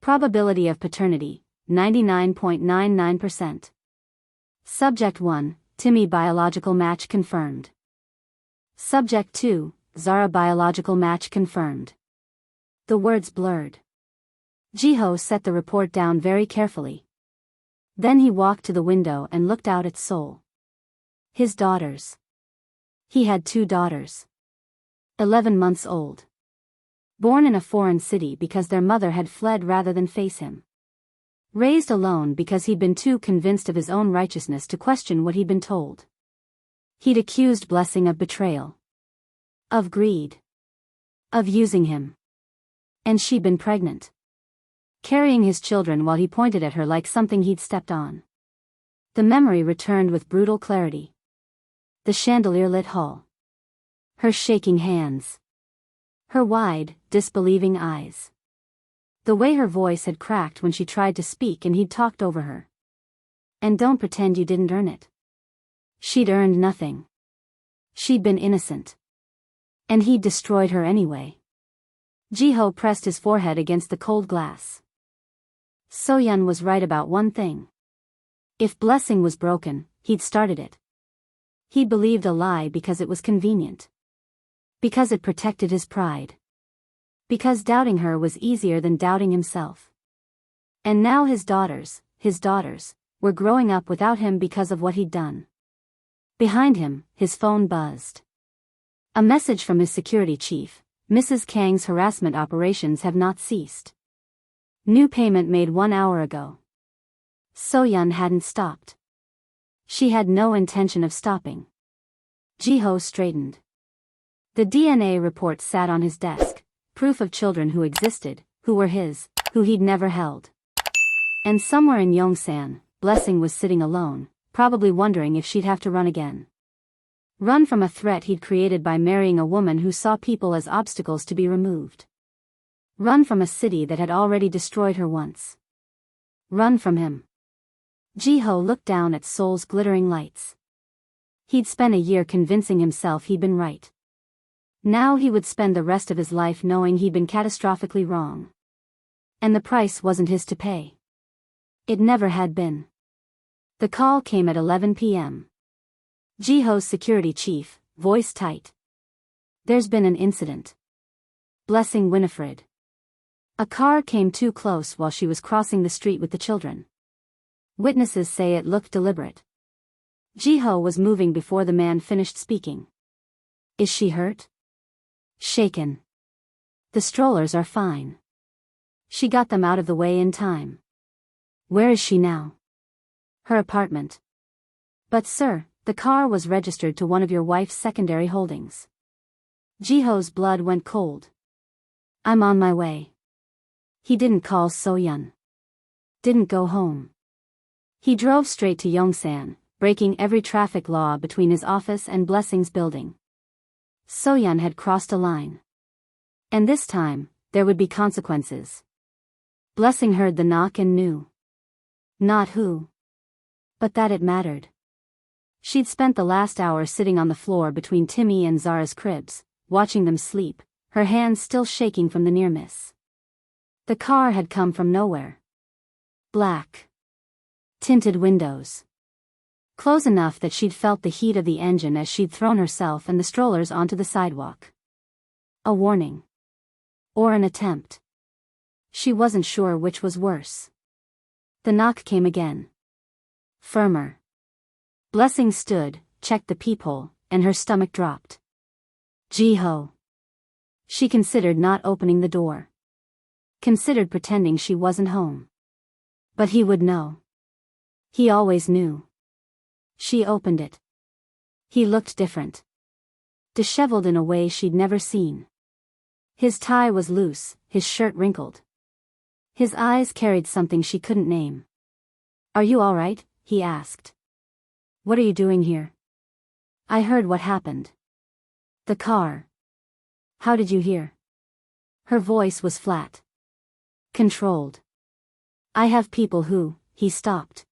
Probability of paternity, 99.99%. Subject 1, Timmy biological match confirmed. Subject 2, Zara biological match confirmed. The words blurred. Ji-ho set the report down very carefully. Then he walked to the window and looked out at Seoul. His daughters. He had 2 daughters. 11 months old. Born in a foreign city because their mother had fled rather than face him. Raised alone because he'd been too convinced of his own righteousness to question what he'd been told. He'd accused Blessing of betrayal. Of greed. Of using him. And she'd been pregnant. Carrying his children while he pointed at her like something he'd stepped on. The memory returned with brutal clarity. The chandelier-lit hall. Her shaking hands. Her wide, disbelieving eyes. The way her voice had cracked when she tried to speak and he'd talked over her. And don't pretend you didn't earn it. She'd earned nothing. She'd been innocent. And he'd destroyed her anyway. Ji-ho pressed his forehead against the cold glass. So-yeon was right about one thing. If Blessing was broken, he'd started it. He believed a lie because it was convenient. Because it protected his pride. Because doubting her was easier than doubting himself. And now his daughters, were growing up without him because of what he'd done. Behind him, his phone buzzed. A message from his security chief, Mrs. Kang's harassment operations have not ceased. New payment made 1 hour ago. So-yeon hadn't stopped. She had no intention of stopping. Ji-ho straightened. The DNA report sat on his desk, proof of children who existed, who were his, who he'd never held. And somewhere in Yongsan, Blessing was sitting alone, probably wondering if she'd have to run again. Run from a threat he'd created by marrying a woman who saw people as obstacles to be removed. Run from a city that had already destroyed her once. Run from him. Ji-ho looked down at Seoul's glittering lights. He'd spent a year convincing himself he'd been right. Now he would spend the rest of his life knowing he'd been catastrophically wrong. And the price wasn't his to pay. It never had been. The call came at 11 p.m. Jiho's security chief, voice tight. There's been an incident. Blessing Winifred. A car came too close while she was crossing the street with the children. Witnesses say it looked deliberate. Jiho was moving before the man finished speaking. Is she hurt? Shaken. The strollers are fine. She got them out of the way in time. Where is she now? Her apartment. But sir, the car was registered to one of your wife's secondary holdings. Jiho's blood went cold. I'm on my way. He didn't call So-yeon. Didn't go home. He drove straight to Yongsan, breaking every traffic law between his office and Blessing's building. So-yeon had crossed a line. And this time, there would be consequences. Blessing heard the knock and knew. Not who. But that it mattered. She'd spent the last hour sitting on the floor between Timmy and Zara's cribs, watching them sleep, her hands still shaking from the near miss. The car had come from nowhere. Black. Tinted windows. Close enough that she'd felt the heat of the engine as she'd thrown herself and the strollers onto the sidewalk. A warning. Or an attempt. She wasn't sure which was worse. The knock came again. Firmer. Blessing stood, checked the peephole, and her stomach dropped. Jiho. She considered not opening the door. Considered pretending she wasn't home. But he would know. He always knew. She opened it. He looked different. Disheveled in a way she'd never seen. His tie was loose, his shirt wrinkled. His eyes carried something she couldn't name. Are you all right? He asked. What are you doing here? I heard what happened. The car. How did you hear? Her voice was flat. Controlled. I have people who, he stopped.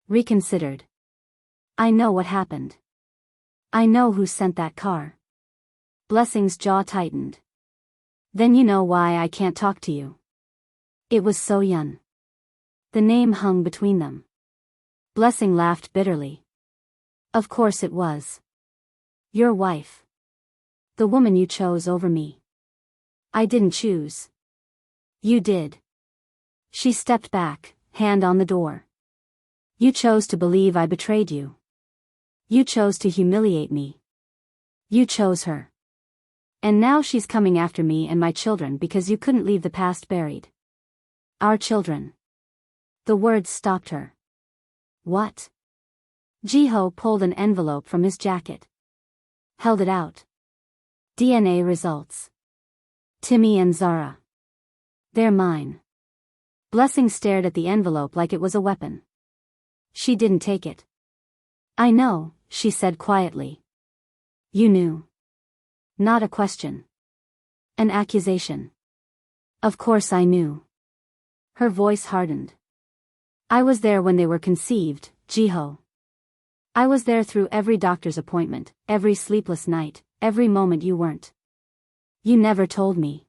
Reconsidered. I know what happened. I know who sent that car. Blessing's jaw tightened. Then you know why I can't talk to you. It was So-yeon. The name hung between them. Blessing laughed bitterly. Of course it was. Your wife. The woman you chose over me. I didn't choose. You did. She stepped back, hand on the door. You chose to believe I betrayed you. You chose to humiliate me. You chose her. And now she's coming after me and my children because you couldn't leave the past buried. Our children. The words stopped her. What? Jiho pulled an envelope from his jacket. Held it out. DNA results. Timmy and Zara. They're mine. Blessing stared at the envelope like it was a weapon. She didn't take it. I know, she said quietly. You knew. Not a question. An accusation. Of course I knew. Her voice hardened. I was there when they were conceived, Jiho. I was there through every doctor's appointment, every sleepless night, every moment you weren't. You never told me.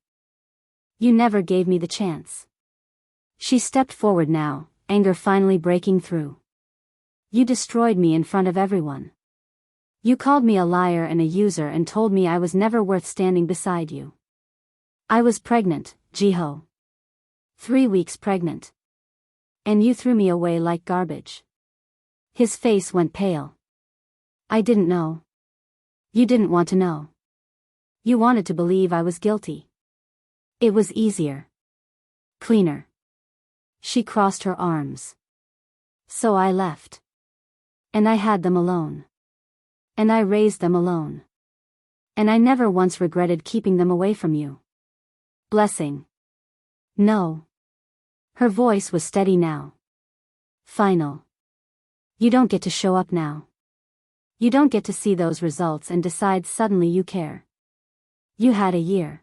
You never gave me the chance. She stepped forward now, anger finally breaking through. You destroyed me in front of everyone. You called me a liar and a user and told me I was never worth standing beside you. I was pregnant, Jiho. 3 weeks pregnant. And you threw me away like garbage. His face went pale. I didn't know. You didn't want to know. You wanted to believe I was guilty. It was easier. Cleaner. She crossed her arms. So I left. And I had them alone. And I raised them alone. And I never once regretted keeping them away from you. Blessing. No. Her voice was steady now. Final. You don't get to show up now. You don't get to see those results and decide suddenly you care. You had a year.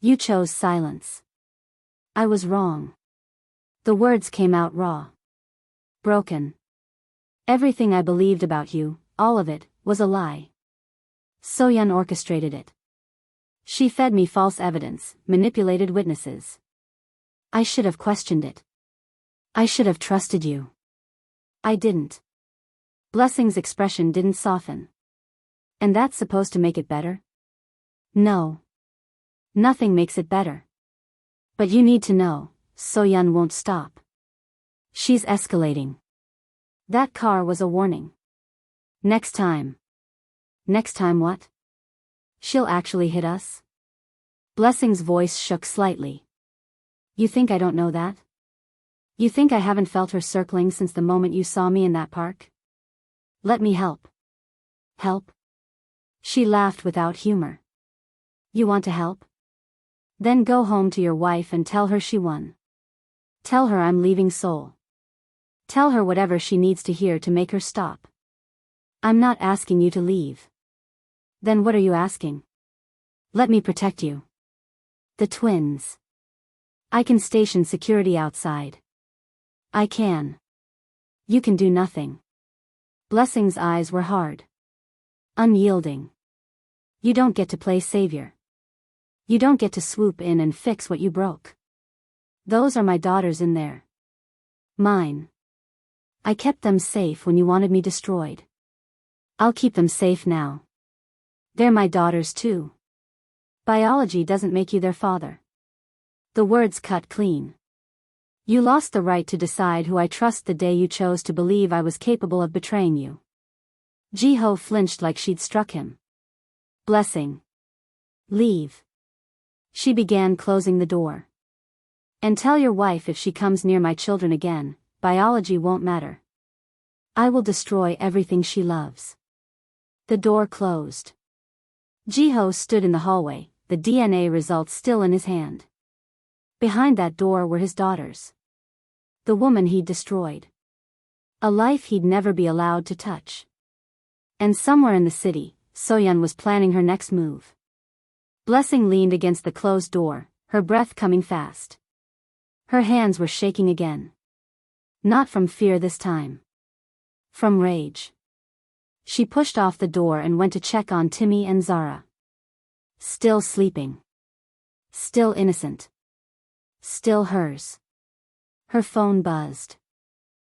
You chose silence. I was wrong. The words came out raw. Broken. Everything I believed about you, all of it, was a lie. So-yeon orchestrated it. She fed me false evidence, manipulated witnesses. I should have questioned it. I should have trusted you. I didn't. Blessing's expression didn't soften. And that's supposed to make it better? No. Nothing makes it better. But you need to know, So-yeon won't stop. She's escalating. That car was a warning. Next time. Next time what? She'll actually hit us? Blessing's voice shook slightly. You think I don't know that? You think I haven't felt her circling since the moment you saw me in that park? Let me help. Help? She laughed without humor. You want to help? Then go home to your wife and tell her she won. Tell her I'm leaving Seoul. Tell her whatever she needs to hear to make her stop. I'm not asking you to leave. Then what are you asking? Let me protect you. The twins. I can station security outside. I can. You can do nothing. Blessing's eyes were hard. Unyielding. You don't get to play savior. You don't get to swoop in and fix what you broke. Those are my daughters in there. Mine. I kept them safe when you wanted me destroyed. I'll keep them safe now. They're my daughters too. Biology doesn't make you their father. The words cut clean. You lost the right to decide who I trust the day you chose to believe I was capable of betraying you. Ji-ho flinched like she'd struck him. Blessing. Leave. She began closing the door. And tell your wife if she comes near my children again, biology won't matter. I will destroy everything she loves. The door closed. Ji-ho stood in the hallway, the DNA results still in his hand. Behind that door were his daughters. The woman he'd destroyed. A life he'd never be allowed to touch. And somewhere in the city, So-yeon was planning her next move. Blessing leaned against the closed door, her breath coming fast. Her hands were shaking again. Not from fear this time. From rage. She pushed off the door and went to check on Timmy and Zara. Still sleeping. Still innocent. Still hers. Her phone buzzed.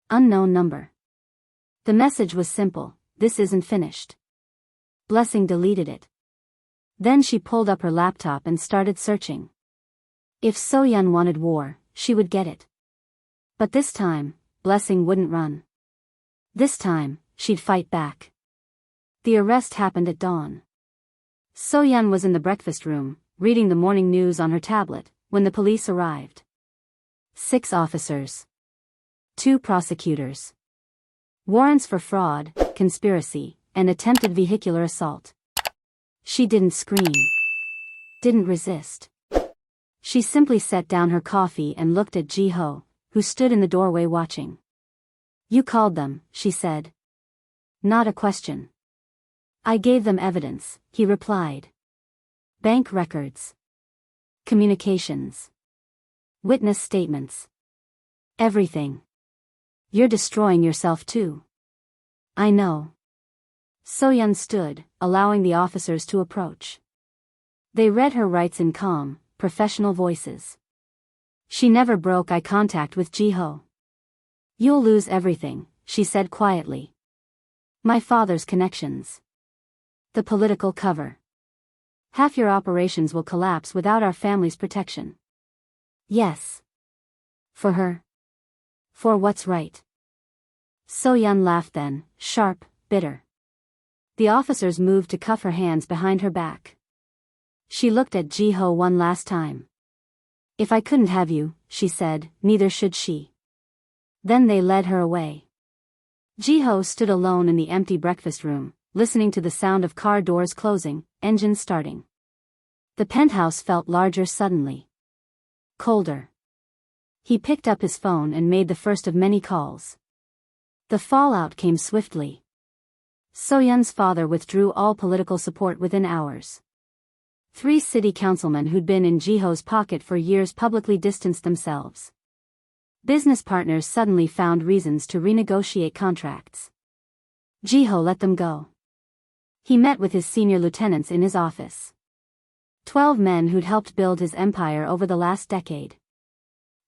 Unknown number. The message was simple, this isn't finished. Blessing deleted it. Then she pulled up her laptop and started searching. If So-yeon wanted war, she would get it. But this time, Blessing wouldn't run. This time, she'd fight back. The arrest happened at dawn. So-yeon was in the breakfast room, reading the morning news on her tablet, when the police arrived. 6 officers. 2 prosecutors. Warrants for fraud, conspiracy, and attempted vehicular assault. She didn't scream. Didn't resist. She simply set down her coffee and looked at Ji-ho, who stood in the doorway watching. You called them, she said. Not a question. I gave them evidence, he replied. Bank records. Communications. Witness statements. Everything. You're destroying yourself too. I know. So-yeon stood, allowing the officers to approach. They read her rights in calm, professional voices. She never broke eye contact with Ji-ho. You'll lose everything, she said quietly. My father's connections. The political cover. Half your operations will collapse without our family's protection. Yes. For her. For what's right. So-yeon laughed then, sharp, bitter. The officers moved to cuff her hands behind her back. She looked at Ji-ho one last time. If I couldn't have you, she said, neither should she. Then they led her away. Ji-ho stood alone in the empty breakfast room, listening to the sound of car doors closing, engines starting. The penthouse felt larger suddenly. Colder. He picked up his phone and made the first of many calls. The fallout came swiftly. So-yeon's father withdrew all political support within hours. 3 city councilmen who'd been in Ji-ho's pocket for years publicly distanced themselves. Business partners suddenly found reasons to renegotiate contracts. Ji-ho let them go. He met with his senior lieutenants in his office. 12 men who'd helped build his empire over the last decade.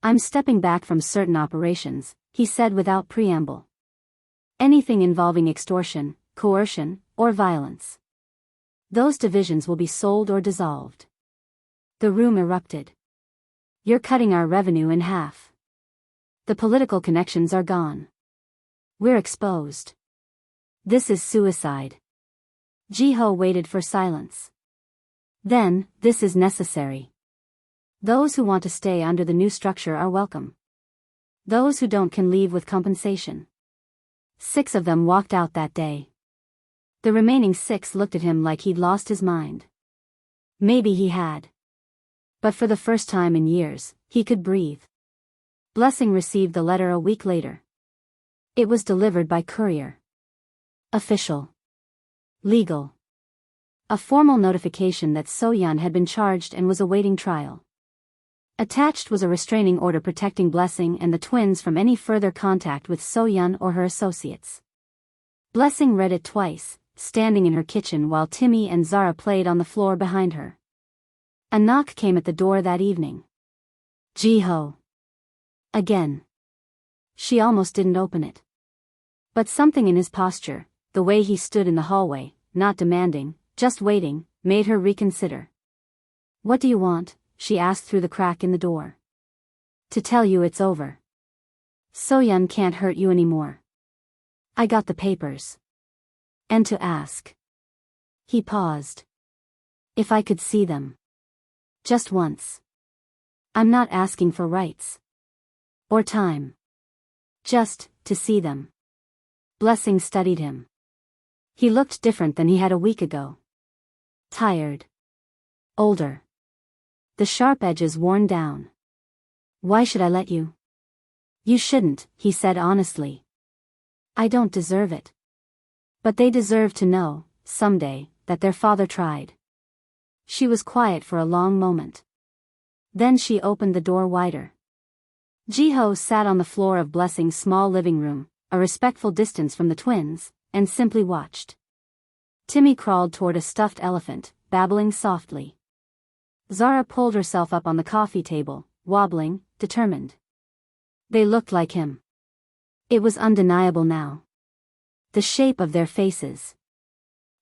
I'm stepping back from certain operations, he said without preamble. Anything involving extortion, coercion, or violence. Those divisions will be sold or dissolved. The room erupted. You're cutting our revenue in half. The political connections are gone. We're exposed. This is suicide. Ji-ho waited for silence. Then, this is necessary. Those who want to stay under the new structure are welcome. Those who don't can leave with compensation. 6 of them walked out that day. The remaining 6 looked at him like he'd lost his mind. Maybe he had. But for the first time in years, he could breathe. Blessing received the letter a week later. It was delivered by courier. Official. Legal. A formal notification that So-yeon had been charged and was awaiting trial. Attached was a restraining order protecting Blessing and the twins from any further contact with So-yeon or her associates. Blessing read it twice, standing in her kitchen while Timmy and Zara played on the floor behind her. A knock came at the door that evening. Ji-ho. Again. She almost didn't open it. But something in his posture, the way he stood in the hallway, not demanding, just waiting, made her reconsider. What do you want? She asked through the crack in the door. To tell you it's over. So-yeon can't hurt you anymore. I got the papers. And to ask. He paused. If I could see them. Just once. I'm not asking for rights. Or time. Just, to see them. Blessing studied him. He looked different than he had a week ago. Tired. Older. The sharp edges worn down. Why should I let you? You shouldn't, he said honestly. I don't deserve it. But they deserve to know, someday, that their father tried. She was quiet for a long moment. Then she opened the door wider. Ji-ho sat on the floor of Blessing's small living room, a respectful distance from the twins, and simply watched. Timmy crawled toward a stuffed elephant, babbling softly. Zara pulled herself up on the coffee table, wobbling, determined. They looked like him. It was undeniable now. The shape of their faces.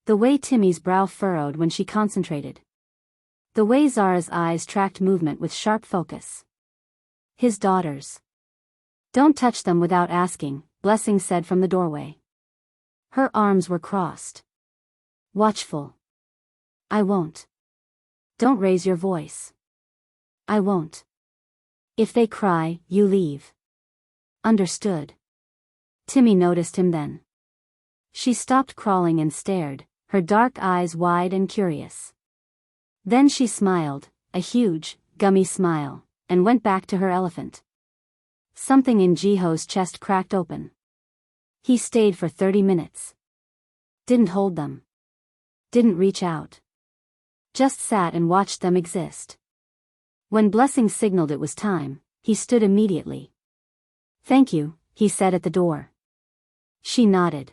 The way Timmy's brow furrowed when she concentrated. The way Zara's eyes tracked movement with sharp focus. His daughters. Don't touch them without asking, Blessing said from the doorway. Her arms were crossed. Watchful. I won't. Don't raise your voice. I won't. If they cry, you leave. Understood. Timmy noticed him then. She stopped crawling and stared, her dark eyes wide and curious. Then she smiled, a huge, gummy smile, and went back to her elephant. Something in Ji-ho's chest cracked open. He stayed for 30 minutes. Didn't hold them. Didn't reach out. Just sat and watched them exist. When Blessing signaled it was time, he stood immediately. Thank you, he said at the door. She nodded.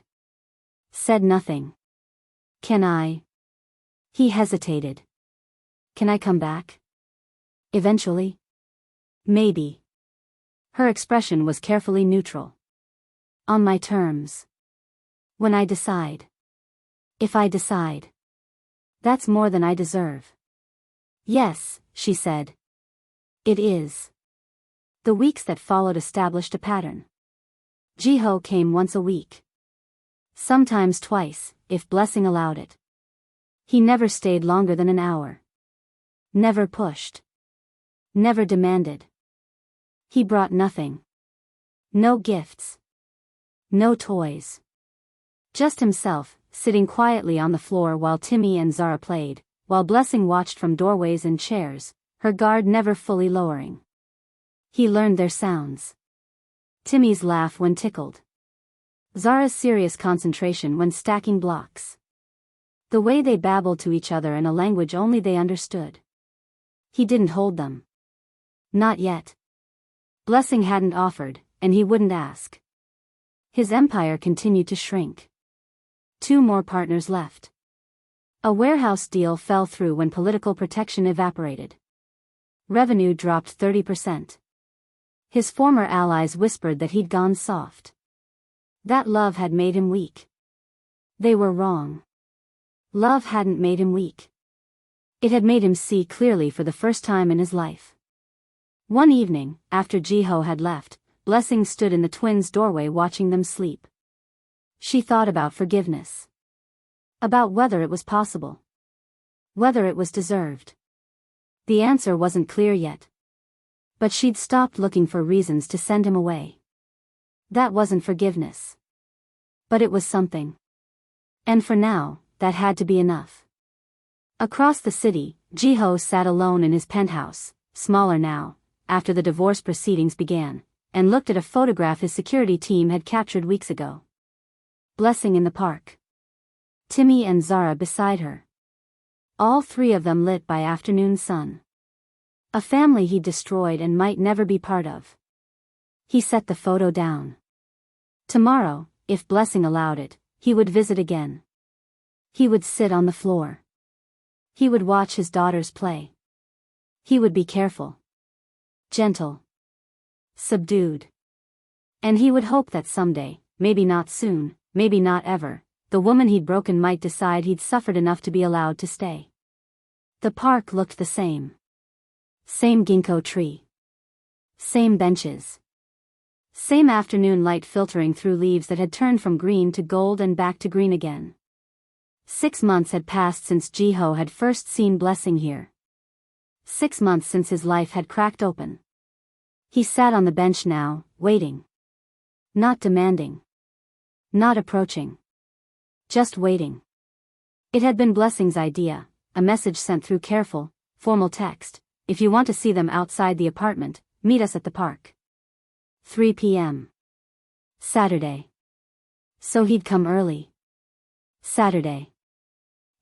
Said nothing. Can I? He hesitated. Can I come back? Eventually? Maybe. Her expression was carefully neutral. On my terms. When I decide. If I decide. That's more than I deserve. Yes, she said. It is. The weeks that followed established a pattern. Ji-ho came once a week. Sometimes twice, if Blessing allowed it. He never stayed longer than an hour. Never pushed. Never demanded. He brought nothing. No gifts. No toys. Just himself, sitting quietly on the floor while Timmy and Zara played, while Blessing watched from doorways and chairs, her guard never fully lowering. He learned their sounds. Timmy's laugh when tickled. Zara's serious concentration when stacking blocks. The way they babbled to each other in a language only they understood. He didn't hold them. Not yet. Blessing hadn't offered, and he wouldn't ask. His empire continued to shrink. 2 more partners left. A warehouse deal fell through when political protection evaporated. Revenue dropped 30%. His former allies whispered that he'd gone soft. That love had made him weak. They were wrong. Love hadn't made him weak. It had made him see clearly for the first time in his life. One evening, after Jiho had left, Blessing stood in the twins' doorway watching them sleep. She thought about forgiveness. About whether it was possible. Whether it was deserved. The answer wasn't clear yet. But she'd stopped looking for reasons to send him away. That wasn't forgiveness. But it was something. And for now, that had to be enough. Across the city, Jiho sat alone in his penthouse, smaller now, after the divorce proceedings began, and looked at a photograph his security team had captured weeks ago. Blessing in the park. Timmy and Zara beside her. All three of them lit by afternoon sun. A family he'd destroyed and might never be part of. He set the photo down. Tomorrow, if Blessing allowed it, he would visit again. He would sit on the floor. He would watch his daughters play. He would be careful. Gentle. Subdued. And he would hope that someday, maybe not soon, maybe not ever, the woman he'd broken might decide he'd suffered enough to be allowed to stay. The park looked the same. Same ginkgo tree. Same benches. Same afternoon light filtering through leaves that had turned from green to gold and back to green again. 6 months had passed since Jiho had first seen Blessing here. 6 months since his life had cracked open. He sat on the bench now, waiting. Not demanding. Not approaching. Just waiting. It had been Blessing's idea, a message sent through careful, formal text. If you want to see them outside the apartment, meet us at the park. 3 p.m. Saturday. So he'd come early. Saturday.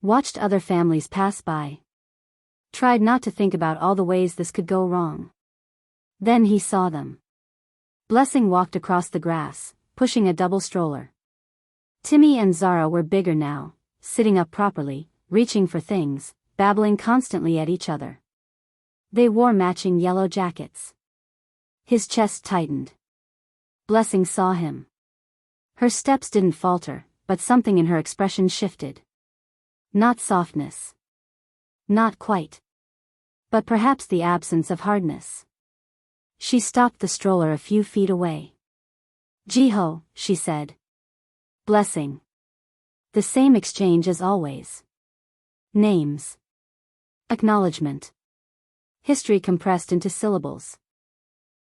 Watched other families pass by. Tried not to think about all the ways this could go wrong. Then he saw them. Blessing walked across the grass, pushing a double stroller. Timmy and Zara were bigger now, sitting up properly, reaching for things, babbling constantly at each other. They wore matching yellow jackets. His chest tightened. Blessing saw him. Her steps didn't falter, but something in her expression shifted. Not softness. Not quite. But perhaps the absence of hardness. She stopped the stroller a few feet away. Jiho, she said. Blessing. The same exchange as always. Names. Acknowledgement. History compressed into syllables.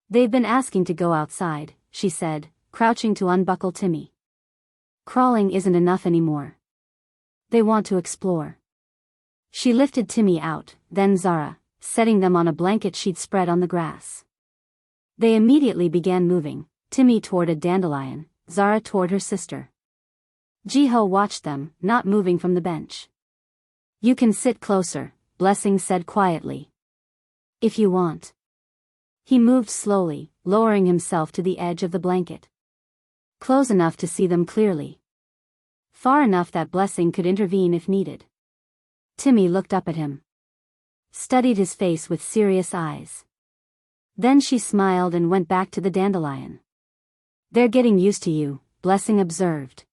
They've been asking to go outside, she said, crouching to unbuckle Timmy. Crawling isn't enough anymore. They want to explore. She lifted Timmy out, then Zara, setting them on a blanket she'd spread on the grass. They immediately began moving, Timmy toward a dandelion, Zara toward her sister. Jiho watched them, not moving from the bench. You can sit closer, Blessing said quietly. If you want. He moved slowly, lowering himself to the edge of the blanket. Close enough to see them clearly. Far enough that Blessing could intervene if needed. Timmy looked up at him. Studied his face with serious eyes. Then she smiled and went back to the dandelion. They're getting used to you, Blessing observed.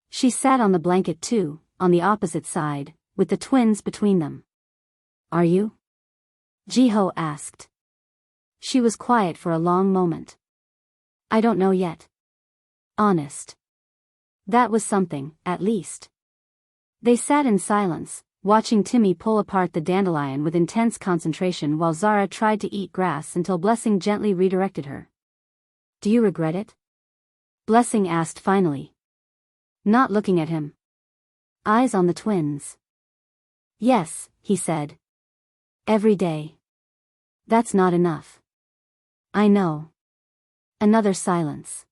She sat on the blanket too, on the opposite side, with the twins between them. Are you? Jiho asked. She was quiet for a long moment. I don't know yet. Honest. That was something, at least. They sat in silence, watching Timmy pull apart the dandelion with intense concentration while Zara tried to eat grass until Blessing gently redirected her. Do you regret it? Blessing asked finally. Not looking at him. Eyes on the twins. Yes, he said. Every day. That's not enough. I know. Another silence.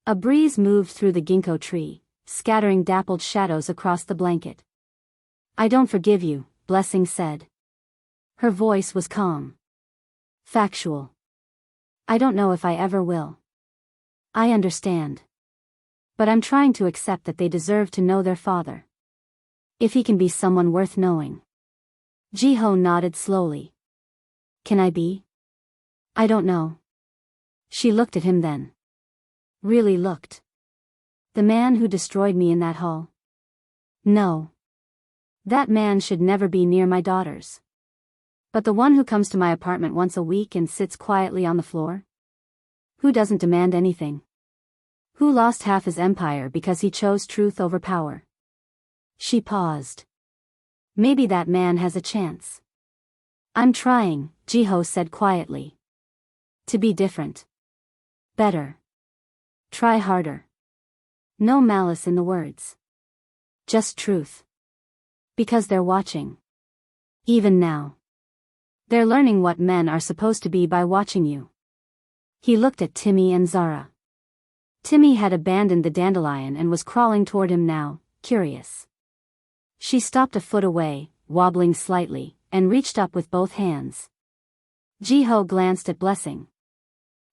A breeze moved through the ginkgo tree, scattering dappled shadows across the blanket. I don't forgive you, Blessing said. Her voice was calm. Factual. I don't know if I ever will. I understand. But I'm trying to accept that they deserve to know their father. If he can be someone worth knowing. Jiho nodded slowly. Can I be? I don't know. She looked at him then. Really looked. The man who destroyed me in that hall? No. That man should never be near my daughters. But the one who comes to my apartment once a week and sits quietly on the floor? Who doesn't demand anything? Who lost half his empire because he chose truth over power? She paused. Maybe that man has a chance. I'm trying, Jiho said quietly. To be different. Better. Try harder. No malice in the words. Just truth. Because they're watching. Even now. They're learning what men are supposed to be by watching you. He looked at Timmy and Zara. Timmy had abandoned the dandelion and was crawling toward him now, curious. She stopped a foot away, wobbling slightly, and reached up with both hands. Jiho glanced at Blessing.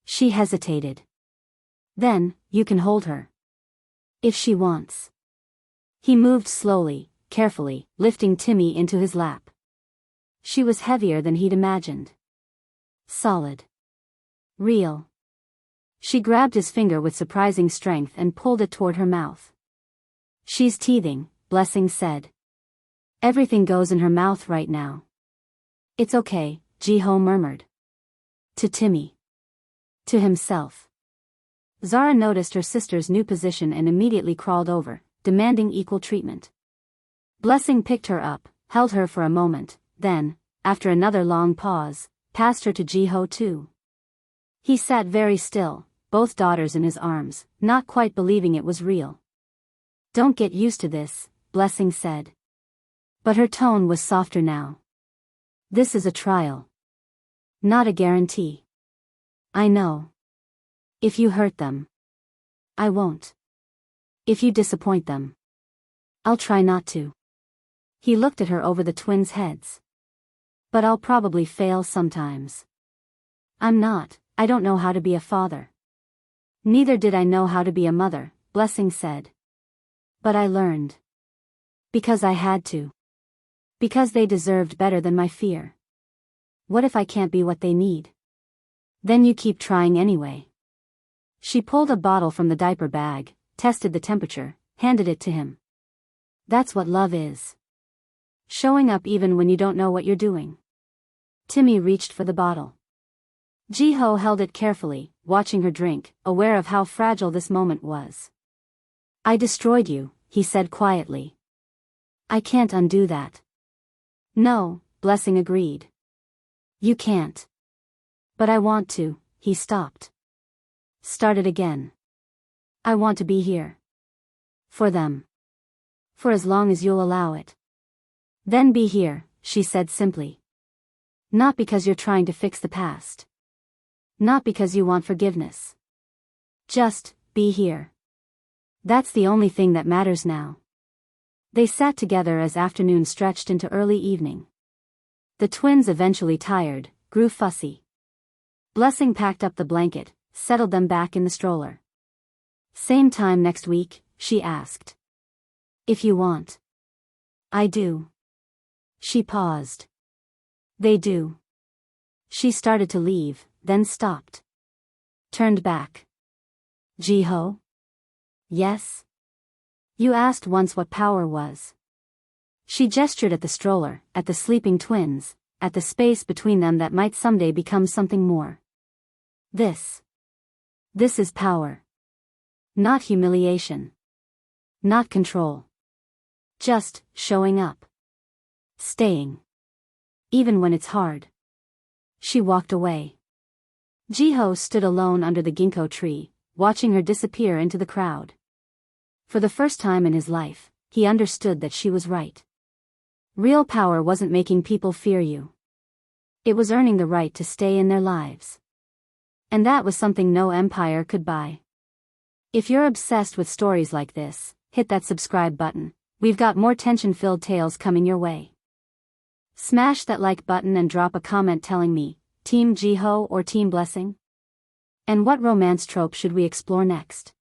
She hesitated. Then, you can hold her. If she wants. He moved slowly, carefully, lifting Timmy into his lap. She was heavier than he'd imagined. Solid. Real. She grabbed his finger with surprising strength and pulled it toward her mouth. She's teething, Blessing said. Everything goes in her mouth right now. It's okay, Jiho murmured. To Timmy. To himself. Zara noticed her sister's new position and immediately crawled over, demanding equal treatment. Blessing picked her up, held her for a moment, then, after another long pause, passed her to Jiho too. He sat very still, both daughters in his arms, not quite believing it was real. Don't get used to this, Blessing said. But her tone was softer now. This is a trial. Not a guarantee. I know. If you hurt them. I won't. If you disappoint them. I'll try not to. He looked at her over the twins' heads. But I'll probably fail sometimes. I don't know how to be a father. Neither did I know how to be a mother, Blessing said. But I learned. Because I had to. Because they deserved better than my fear. What if I can't be what they need? Then you keep trying anyway. She pulled a bottle from the diaper bag, tested the temperature, handed it to him. That's what love is. Showing up even when you don't know what you're doing. Timmy reached for the bottle. Jiho held it carefully, watching her drink, aware of how fragile this moment was. I destroyed you, he said quietly. I can't undo that. No, Blessing agreed. You can't. But I want to, he stopped. Started again. I want to be here. For them. For as long as you'll allow it. Then be here, she said simply. Not because you're trying to fix the past. Not because you want forgiveness. Just, be here. That's the only thing that matters now. They sat together as afternoon stretched into early evening. The twins eventually tired, grew fussy. Blessing packed up the blanket, settled them back in the stroller. Same time next week, she asked. If you want. I do. She paused. They do. She started to leave, then stopped. Turned back. Jiho? Yes? You asked once what power was. She gestured at the stroller, at the sleeping twins, at the space between them that might someday become something more. This is power. Not humiliation. Not control. Just, showing up. Staying. Even when it's hard. She walked away. Jiho stood alone under the ginkgo tree, watching her disappear into the crowd. For the first time in his life, he understood that she was right. Real power wasn't making people fear you. It was earning the right to stay in their lives. And that was something no empire could buy. If you're obsessed with stories like this, hit that subscribe button. We've got more tension-filled tales coming your way. Smash that like button and drop a comment telling me, Team Jiho or Team Blessing? And what romance trope should we explore next?